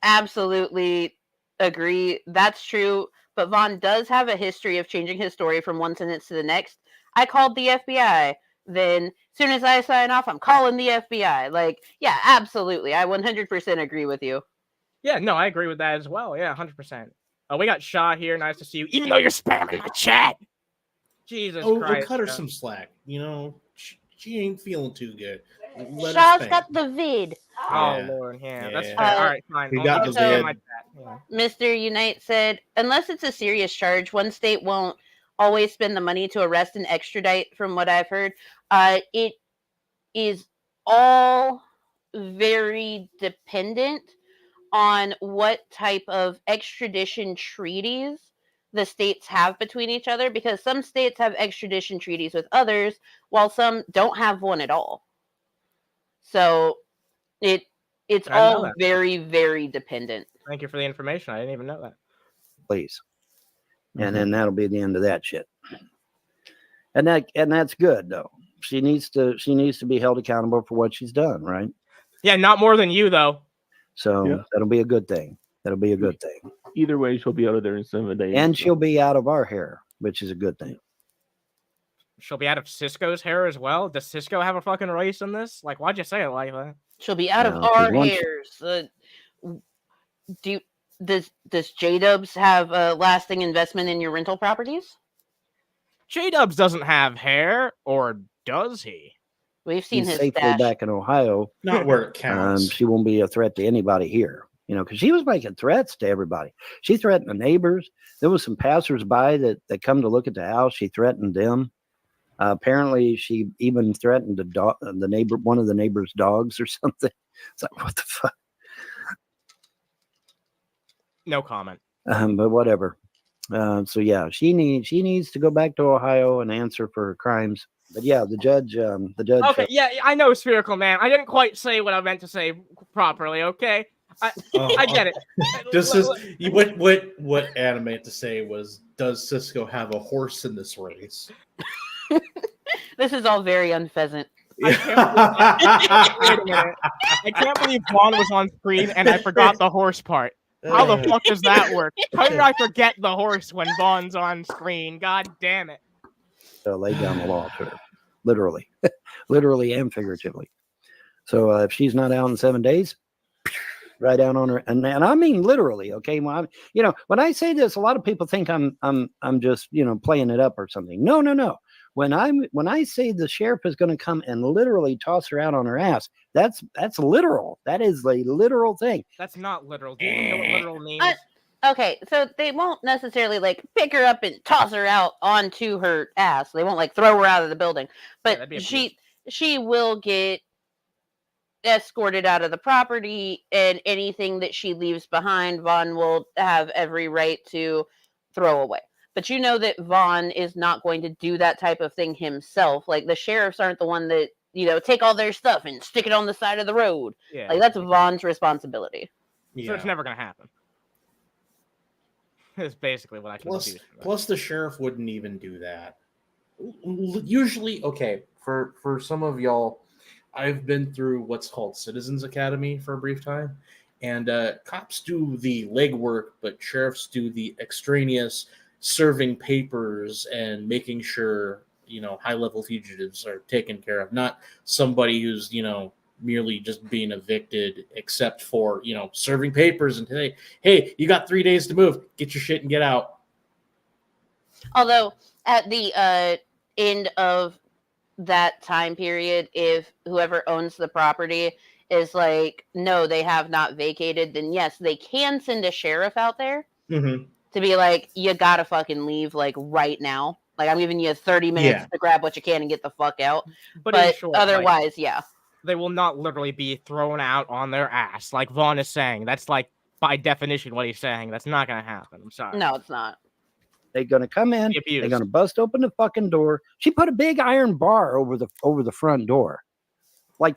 absolutely agree. That's true. But Vaughn does have a history of changing his story from one sentence to the next. I called the FBI. Then, as soon as I sign off, I'm calling the FBI. Like, yeah, absolutely. I 100% agree with you. Yeah, no, I agree with that as well. Yeah, 100%. We got Shaw here. Nice to see you, even though you're spamming the chat. Jesus We'll Christ. cut her some slack. You know, she ain't feeling too good. Let her Shaw's spank. got the vid. Oh, Yeah. Lord, yeah. That's Yeah. fair. All right, fine. We I'll got keep the it in vid. my chat. Yeah. Mr. Unite said, unless it's a serious charge, one state won't always spend the money to arrest and extradite, from what I've heard. It is all very dependent on what type of extradition treaties the states have between each other, because some states have extradition treaties with others, while some don't have one at all. So it's I didn't know all that. very, very dependent. Thank you for the information. I didn't even know that. Please. And then that'll be the end of that shit. And that's good though. She needs to be held accountable for what she's done, right? Yeah, not more than you though. So Yeah. that'll be a good thing. That'll be a good thing. Either way, she'll be out of there in 7 days. And so. she'll be out of our hair, which is a good thing. She'll be out of Cisco's hair as well. Does Cisco have a fucking race in this? Like, why'd you say it like that? She'll be out of No, 'cause our once- hairs. Does J-Dubs have a lasting investment in your rental properties? J-Dubs doesn't have hair, or does he? We've seen He's his safely stash. back in Ohio. Not where it counts. She won't be a threat to anybody here, because she was making threats to everybody. She threatened the neighbors. There was some passersby that come to look at the house. She threatened them. Apparently, she even threatened one of the neighbor's dogs or something. It's like, what the fuck? No comment. But whatever. So yeah, she needs to go back to Ohio and answer for her crimes. But yeah, the judge. Okay, yeah, I know, Spherical Man. I didn't quite say what I meant to say properly. Okay, I get it. What Adam meant to say was, does Cisco have a horse in this race? This is all very unpheasant. Wait a minute. I can't believe Vaughn was on screen and I forgot the horse part. How the fuck does that work? How did I forget the horse when Vaughn's on screen? God damn it. Lay down the law to her, literally, literally and figuratively. So if she's not out in 7 days, right down on her, and I mean literally. Okay, well, when I say this, a lot of people think I'm just playing it up or something. No. When I say the sheriff is going to come and literally toss her out on her ass, that's literal. That is a literal thing. That's not literal. Do you know what literal means? Okay, so they won't necessarily pick her up and toss her out onto her ass. They won't throw her out of the building, but she will get escorted out of the property, and anything that she leaves behind, Vaughn will have every right to throw away. But you know that Vaughn is not going to do that type of thing himself. Like, the sheriffs aren't the one that, take all their stuff and stick it on the side of the road. Yeah. That's Vaughn's responsibility. Yeah. So it's never going to happen. That's basically what I can do. Plus, the sheriff wouldn't even do that. Usually, okay, for some of y'all, I've been through what's called Citizens Academy for a brief time. And cops do the legwork, but sheriffs do the extraneous serving papers and making sure, high-level fugitives are taken care of. Not somebody who's, merely just being evicted, except for, serving papers and hey, you got 3 days to move. Get your shit and get out. Although, at the end of that time period, if whoever owns the property is no, they have not vacated, then yes, they can send a sheriff out there to be you gotta fucking leave right now. I'm giving you 30 minutes to grab what you can and get the fuck out. But short, otherwise, yeah. They will not literally be thrown out on their ass, like Vaughn is saying. That's by definition what he's saying. That's not gonna happen. I'm sorry. No, it's not. They're gonna come in. They're gonna bust open the fucking door. She put a big iron bar over the front door.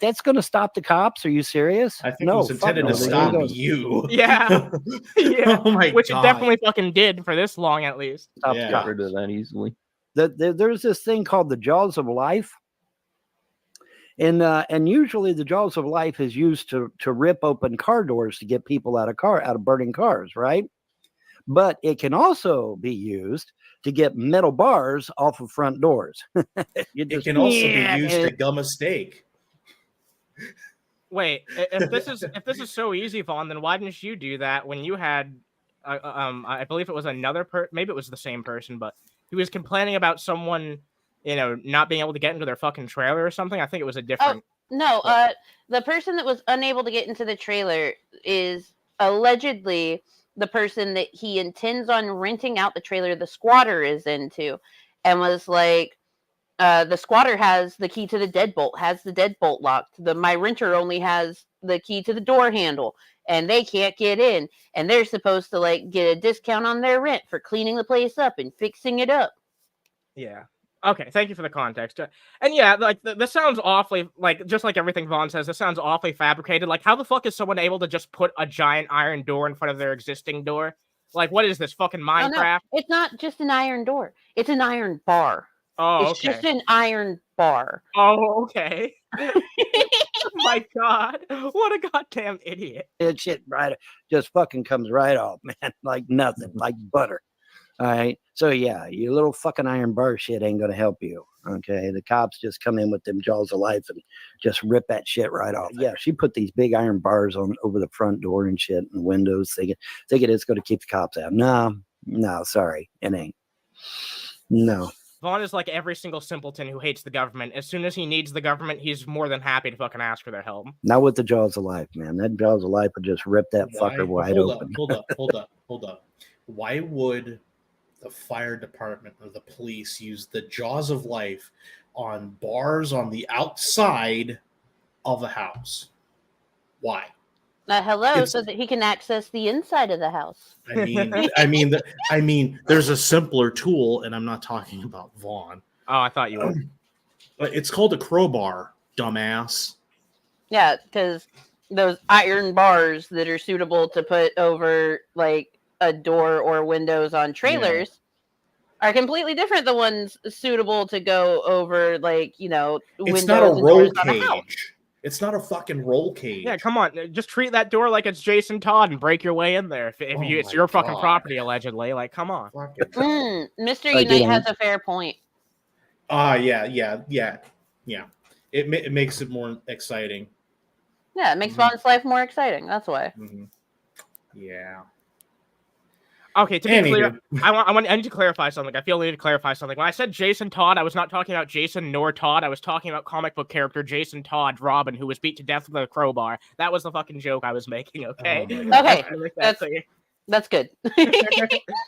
That's gonna stop the cops? Are you serious? I think it was intended to stop you. Yeah. Yeah. Oh my Which God. it definitely fucking did for this long, at least. Stop Yeah. the Got cops. rid of that easily. There's this thing called the jaws of life. And usually the jaws of life is used to rip open car doors to get people out of burning cars, right? But it can also be used to get metal bars off of front doors. It can also be used to gum a steak. Wait, if this is so easy, Vaughn, then why didn't you do that when you had, I believe it was another maybe it was the same person, but he was complaining about someone, not being able to get into their fucking trailer or something. I think it was a different. No, the person that was unable to get into the trailer is allegedly the person that he intends on renting out the trailer the squatter is into, and was like, the squatter has the key to the deadbolt, has the deadbolt locked. My renter only has the key to the door handle, and they can't get in. And they're supposed to like get a discount on their rent for cleaning the place up and fixing it up. Yeah. Okay, thank you for the context. And yeah, like this sounds awfully like just like everything Vaughn says. This sounds awfully fabricated. Like, how the fuck is someone able to just put a giant iron door in front of their existing door? Like, what is this fucking Minecraft? No, it's not just an iron door; it's an iron bar. Oh, it's okay. just an iron bar. Oh, okay. My God, what a goddamn idiot! That shit just fucking comes right off, man, like nothing, like butter. All right. So yeah, your little fucking iron bar shit ain't gonna help you. Okay. The cops just come in with them jaws of life and just rip that shit right off. Yeah, she put these big iron bars on over the front door and shit and windows, thinking it's gonna keep the cops out. No, sorry, it ain't. No. Vaughn is like every single simpleton who hates the government. As soon as he needs the government, he's more than happy to fucking ask for their help. Not with the jaws of life, man. That jaws of life would just rip that fucker wide open. Hold up. Why would the fire department or the police use the jaws of life on bars on the outside of a house? Why? So that he can access the inside of the house. I mean, there's a simpler tool, and I'm not talking about Vaughn. Oh, I thought you were. But it's called a crowbar, dumbass. Yeah, because those iron bars that are suitable to put over like a door or windows on trailers are completely different than ones suitable to go over like, windows. It's not a roll cage. It's not a fucking roll cage. Yeah, come on. Just treat that door like it's Jason Todd and break your way in there. If it's your fucking property, allegedly. Like, come on. Mr. Unite has a fair point. Yeah. It makes it more exciting. Yeah, it makes Vaughn's life more exciting. That's why. Mm-hmm. Yeah. Okay, to be clear, I need to clarify something. I feel I need to clarify something. When I said Jason Todd, I was not talking about Jason nor Todd. I was talking about comic book character Jason Todd, Robin, who was beat to death with a crowbar. That was the fucking joke I was making, okay? Okay, that's good.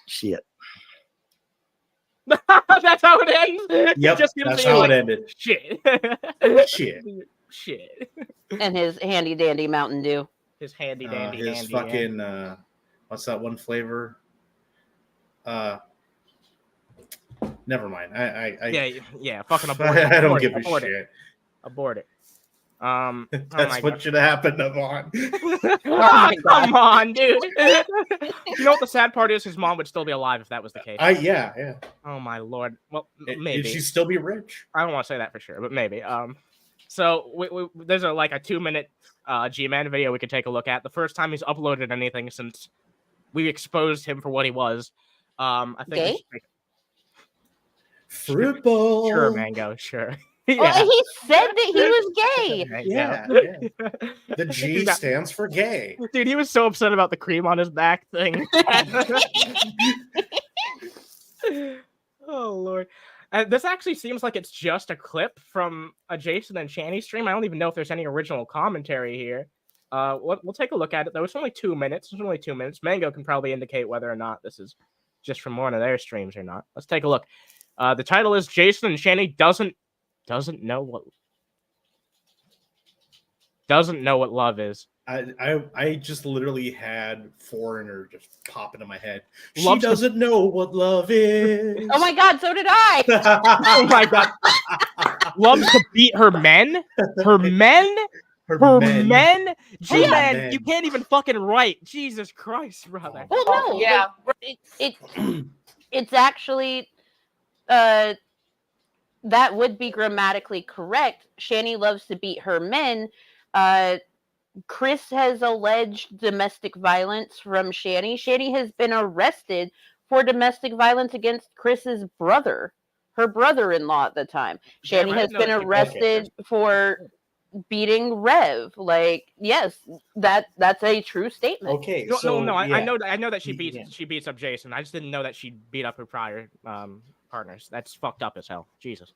Shit. That's how it ends? Yep, that's how it ended. Shit. Shit. And his handy-dandy Mountain Dew. His handy-dandy. His fucking, what's that one flavor? Never mind. Yeah. Fucking abort it. I don't give a shit. Abort it. That's what should have happened to Vaughn. Come on, dude. You know what the sad part is? His mom would still be alive if that was the case. Yeah. Oh my lord. Well, maybe she'd still be rich. I don't want to say that for sure, but maybe. So there's a 2-minute G-Man video we could take a look at. The first time he's uploaded anything since we exposed him for what he was. I think fruit bowl. Sure, Mango. Sure. Yeah. Well, he said that he was gay. Yeah. The G stands for gay. Dude, he was so upset about the cream on his back thing. Oh Lord. This actually seems like it's just a clip from a Jason and Shanny stream. I don't even know if there's any original commentary here. We'll take a look at it, though. It's only 2 minutes. Mango can probably indicate whether or not this is just from one of their streams or not. Let's take a look. The title is Jason and Shanny doesn't know what love is. I just literally had Foreigner just pop into my head. She doesn't know what love is. Oh my god, so did I. Oh my god. Loves to beat her men? Her men? G-Man, you can't even fucking write. Jesus Christ, brother. Well, no. Yeah. It's actually... that would be grammatically correct. Shanny loves to beat her men. Chris has alleged domestic violence from Shanny. Shanny has been arrested for domestic violence against Chris's brother, her brother-in-law at the time. Shanny has been arrested for beating Rev. Like, yes, that's a true statement. Okay, I know that she beats up Jason. I just didn't know that she beat up her prior partners. That's fucked up as hell. Jesus.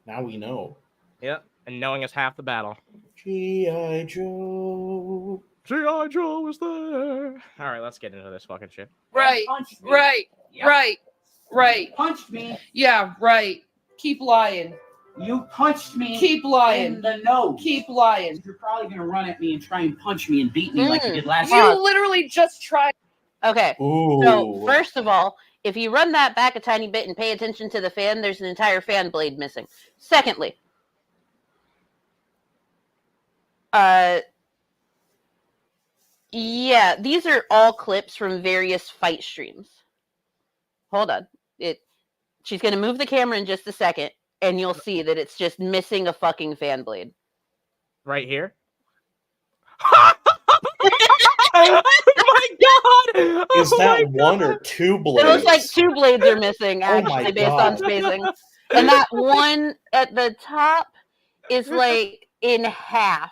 Now we know. Yep, and knowing is half the battle. G.I. Joe. G.I. Joe was there. All right, let's get into this fucking shit. Right, right, right, right. Punched me. Yeah, right. Keep lying. You punched me. Keep lying. In the nose. Keep lying. You're probably gonna run at me and try and punch me and beat me like you did last You time. literally just tried. Okay. Ooh. So first of all, if you run that back a tiny bit and pay attention to the fan, there's an entire fan blade missing. Secondly, yeah, these are all clips from various fight streams. Hold on. She's going to move the camera in just a second, and you'll see that it's just missing a fucking fan blade. Right here. Oh my god! Is that one or two blades? It looks like 2 blades are missing, actually, based on spacing. And that one at the top is like in half.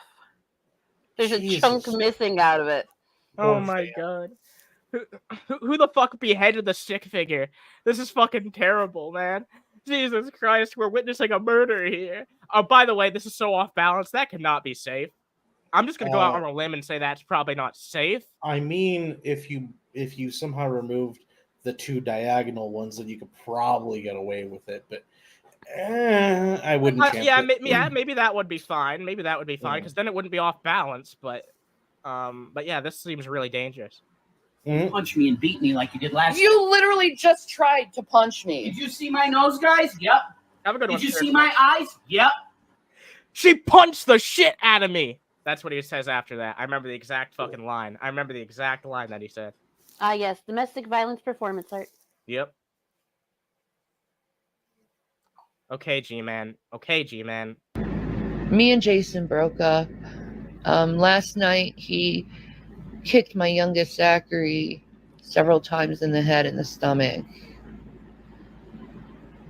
There's a chunk missing out of it. Oh my god. Who the fuck beheaded the stick figure? This is fucking terrible, man. Jesus Christ, we're witnessing a murder here. Oh, by the way, this is so off balance. That cannot be safe. I'm just gonna go out on a limb and say that's probably not safe. I mean, if you somehow removed the 2 diagonal ones, then you could probably get away with it. But I wouldn't. Yeah, maybe that would be fine. Maybe that would be fine because then it wouldn't be off balance. But yeah, this seems really dangerous. Punch me and beat me like you did last time. You literally just tried to punch me. Did you see my nose, guys? Yep. Have a good one. Did you see my eyes? Yep. She punched the shit out of me. That's what he says after that. I remember the exact fucking line. I remember the exact line that he said. Ah, yes, domestic violence performance art. Yep. Okay, G-Man. Okay, G-Man. Me and Jason broke up. Last night he kicked my youngest Zachary several times in the head and the stomach.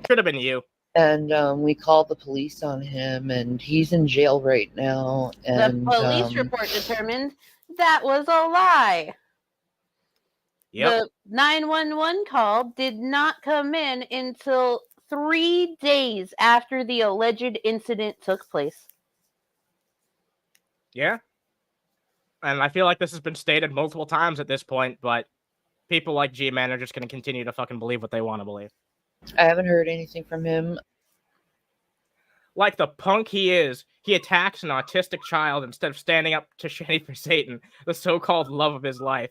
Should have been you. And we called the police on him, and he's in jail right now. And the police report determined that was a lie. Yep. The 911 call did not come in until 3 days after the alleged incident took place. Yeah. And I feel like this has been stated multiple times at this point, but people like G-Man are just going to continue to fucking believe what they want to believe. I haven't heard anything from him. Like the punk he is, he attacks an autistic child instead of standing up to Shanny for Satan, the so-called love of his life.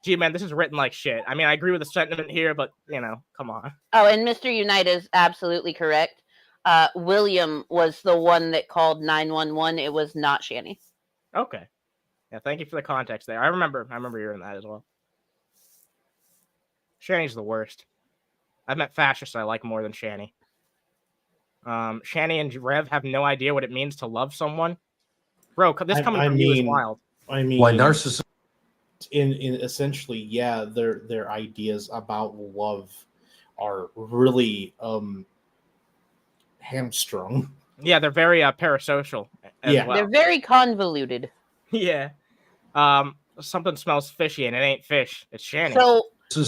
G-Man, this is written like shit. I mean, I agree with the sentiment here, but, you know, come on. Oh, and Mr. Unite is absolutely correct. William was the one that called 911. It was not Shanny. Okay. Yeah, thank you for the context there. I remember hearing that as well. Shanny's the worst. I've met fascists I like more than Shanny. Shanny and Rev have no idea what it means to love someone. Bro, this coming from you is wild. I mean, why narcissists in essentially, yeah, their ideas about love are really hamstrung. Yeah, they're very parasocial. Yeah, well. They're very convoluted. Yeah. Something smells fishy and it ain't fish. It's Shanny. So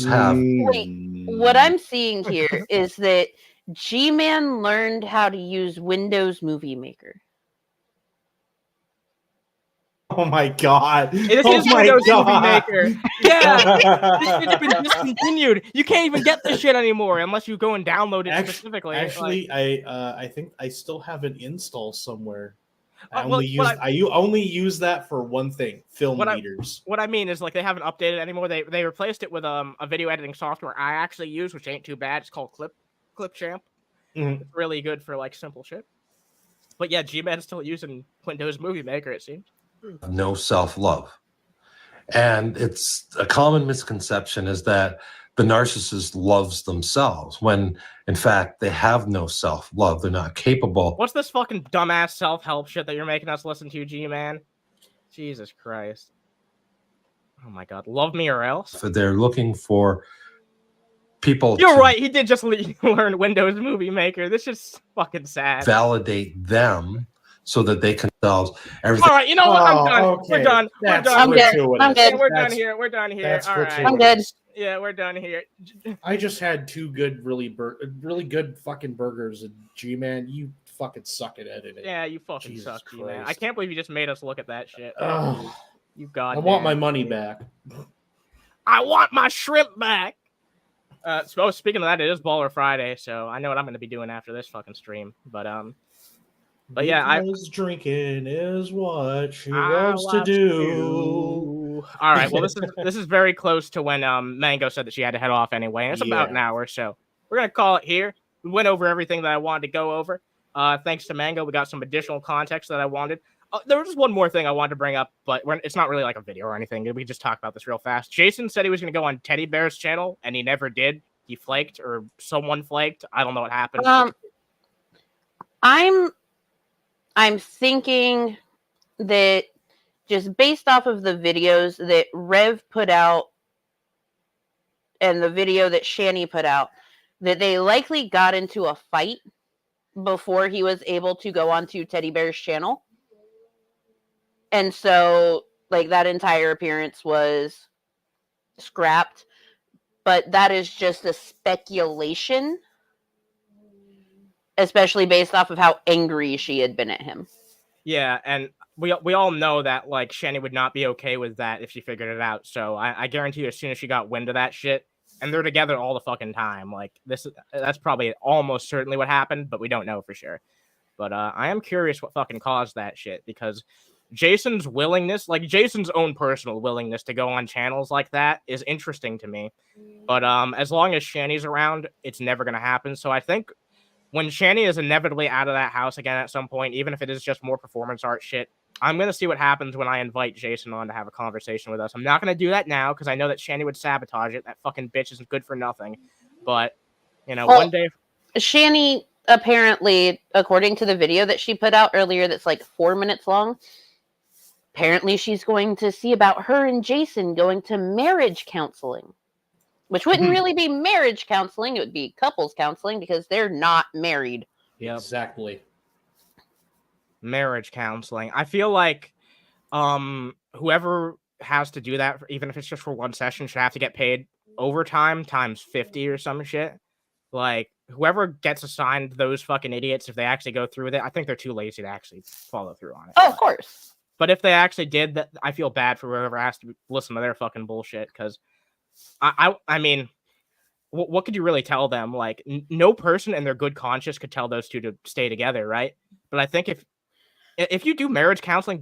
have. wait, what I'm seeing here is that G-Man learned how to use Windows Movie Maker. Oh my god! It is Windows Movie Maker. Yeah, this shit's been discontinued. You can't even get this shit anymore unless you go and download it specifically. Actually, I think I still have an install somewhere. I well, only use that for one thing: film meters. What I mean is, like, they haven't updated it anymore. They replaced it with a video editing software I actually use, which ain't too bad. It's called Clipchamp. Mm-hmm. It's really good for like simple shit. But yeah, G-Man's still using Windows Movie Maker, it seems. No self-love. And it's a common misconception is that the narcissist loves themselves when in fact they have no self-love. They're not capable. What's this fucking dumbass self-help shit that you're making us listen to, G-Man? Jesus Christ. Oh my god. Love me or else? They're looking for people You're right, he did just learn Windows Movie Maker. This is fucking sad. Validate them so that they can solve everything. All right, you know what? I'm done. Okay. We're done. We're done. I'm good. I'm good. Yeah, we're done here. We're done here. All right. I'm good. Yeah, we're done here. I just had two good, really good fucking burgers, and G-Man, you fucking suck at editing. Yeah, you fucking Jesus suck, G-Man. Christ. I can't believe you just made us look at that shit. You goddamn. I want my money back. I want my shrimp back. So speaking of that, it is Baller Friday, so I know what I'm going to be doing after this fucking stream. But yeah, because drinking is what she I loves to do. All right, well this is very close to when Mango said that she had to head off anyway. And it's about an hour, so we're gonna call it here. We went over everything that I wanted to go over. Thanks to Mango, we got some additional context that I wanted. There was just one more thing I wanted to bring up, but it's not really like a video or anything. We can just talk about this real fast. Jason said he was going to go on Teddy Bear's channel, and he never did. He flaked, or someone flaked. I don't know what happened. I'm thinking that just based off of the videos that Rev put out and the video that Shanny put out, that they likely got into a fight before he was able to go onto Teddy Bear's channel. And so, like, that entire appearance was scrapped. But that is just a speculation, especially based off of how angry she had been at him. Yeah, and we all know that, like, Shanny would not be okay with that if she figured it out. So I guarantee you, as soon as she got wind of that shit, and they're together all the fucking time, like, that's probably almost certainly what happened, but we don't know for sure. But I am curious what fucking caused that shit, because Jason's willingness, like Jason's own personal willingness to go on channels like that is interesting to me. But as long as Shanny's around, it's never going to happen. So I think when Shanny is inevitably out of that house again at some point, even if it is just more performance art shit, I'm going to see what happens when I invite Jason on to have a conversation with us. I'm not going to do that now because I know that Shanny would sabotage it. That fucking bitch isn't good for nothing. But, you know, one day... Shanny, apparently, according to the video that she put out earlier that's like 4 minutes long, apparently she's going to see about her and Jason going to marriage counseling, which wouldn't really be marriage counseling. It would be couples counseling because they're not married. Yep. Exactly. Marriage counseling. I feel like whoever has to do that, even if it's just for one session, should have to get paid overtime times 50 or some shit. Like, whoever gets assigned those fucking idiots, if they actually go through with it, I think they're too lazy to actually follow through on it. Oh, of course. But if they actually did that, I feel bad for whoever has to listen to their fucking bullshit. Because I mean, what could you really tell them? Like, no person in their good conscience could tell those two to stay together, right? But I think if you do marriage counseling,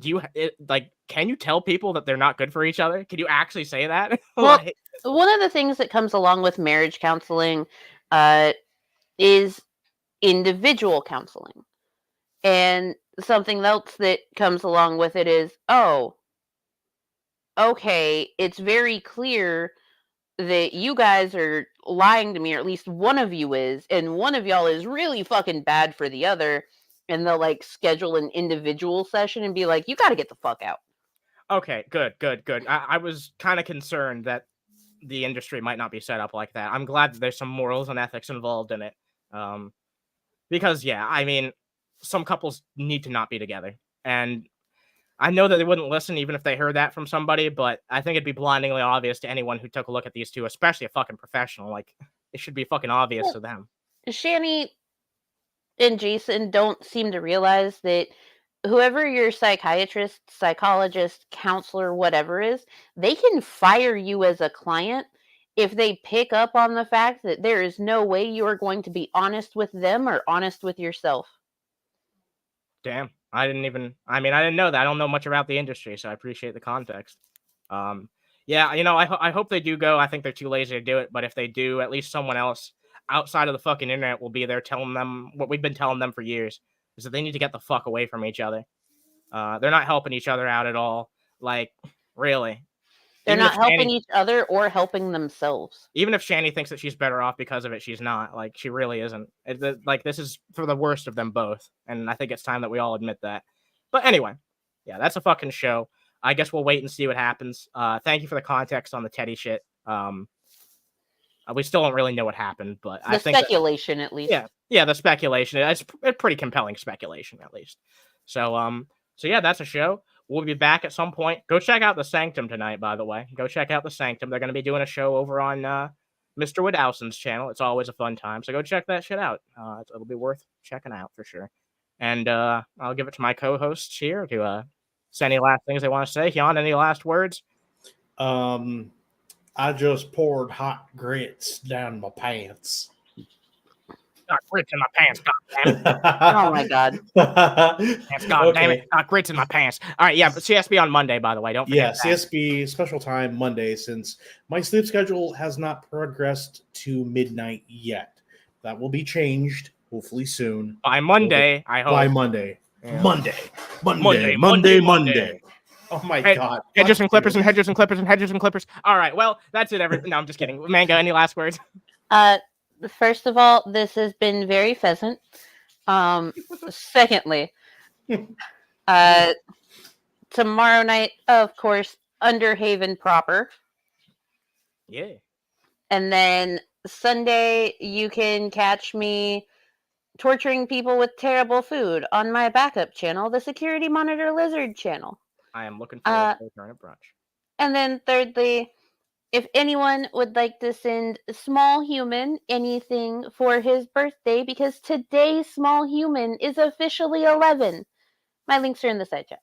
can you tell people that they're not good for each other? Can you actually say that? Well, one of the things that comes along with marriage counseling is individual counseling. And something else that comes along with it is, oh, okay, it's very clear that you guys are lying to me, or at least one of you is, and one of y'all is really fucking bad for the other, and they'll like schedule an individual session and be like, you got to get the fuck out. Okay, good. I was kind of concerned that the industry might not be set up like that. I'm glad that there's some morals and ethics involved in it. Because, yeah, I mean, some couples need to not be together. And I know that they wouldn't listen even if they heard that from somebody, but I think it'd be blindingly obvious to anyone who took a look at these two, especially a fucking professional. Like, it should be fucking obvious to them. Shanny and Jason don't seem to realize that whoever your psychiatrist, psychologist, counselor, whatever is, they can fire you as a client if they pick up on the fact that there is no way you are going to be honest with them or honest with yourself. Damn. I didn't know that. I don't know much about the industry, so I appreciate the context. Yeah, you know, I hope they do go. I think they're too lazy to do it, but if they do, at least someone else outside of the fucking internet will be there telling them what we've been telling them for years, is that they need to get the fuck away from each other. They're not helping each other out at all. Like, really. They're not helping each other or helping themselves. Even if Shanny thinks that she's better off because of it, she's not. Like, she really isn't. Like, this is for the worst of them both. And I think it's time that we all admit that. But anyway, yeah, that's a fucking show. I guess we'll wait and see what happens. Thank you for the context on the Teddy shit. We still don't really know what happened, but I think speculation, at least. Yeah, the speculation. It's a pretty compelling speculation, at least. So yeah, that's a show. We'll be back at some point. Go check out the Sanctum tonight, by the way. Go check out the Sanctum. They're going to be doing a show over on Mr. Woodhousen's channel. It's always a fun time. So go check that shit out. It'll be worth checking out for sure. And I'll give it to my co-hosts here to So any last things they want to say? Hyun, any last words? I just poured hot grits down my pants. Got grits in my pants, goddammit. Oh my god. Pants, goddammit. Okay. Got grits in my pants. All right, yeah, but CSB on Monday, by the way. Don't Yeah, forget that. CSB special time Monday, since my sleep schedule has not progressed to midnight yet. That will be changed hopefully soon. By Monday, I hope. By Monday. Yeah. Monday. Oh my god. Hedges Fuck and clippers you. and hedges and clippers and hedges and clippers. All right, well, that's it. No, I'm just kidding. Mango, any last words? First of all, this has been very pheasant. Secondly, tomorrow night, of course, Underhaven proper. Yeah. And then Sunday, you can catch me torturing people with terrible food on my backup channel, the Security Monitor Lizard channel. I am looking forward to return at brunch. And then thirdly, if anyone would like to send Small Human anything for his birthday, because today Small Human is officially 11. My links are in the side chat.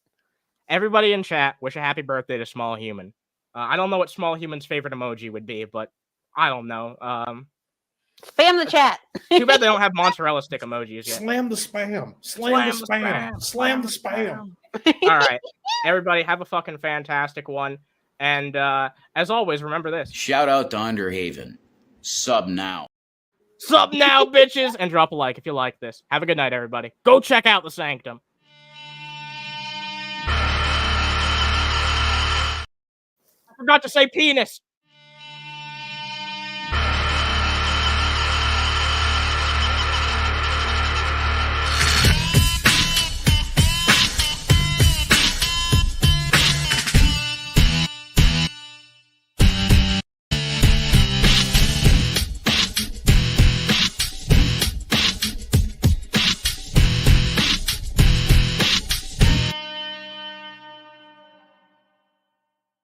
Everybody in chat, wish a happy birthday to Small Human. I don't know what Small Human's favorite emoji would be, but I don't know. Spam the chat. Too bad they don't have mozzarella stick emojis yet. Slam the spam. Slam the spam. Slam the spam. All right. Everybody have a fucking fantastic one. And as always, remember this. Shout out to Underhaven. Sub now. Sub now, bitches! And drop a like if you like this. Have a good night, everybody. Go check out the Sanctum. I forgot to say penis.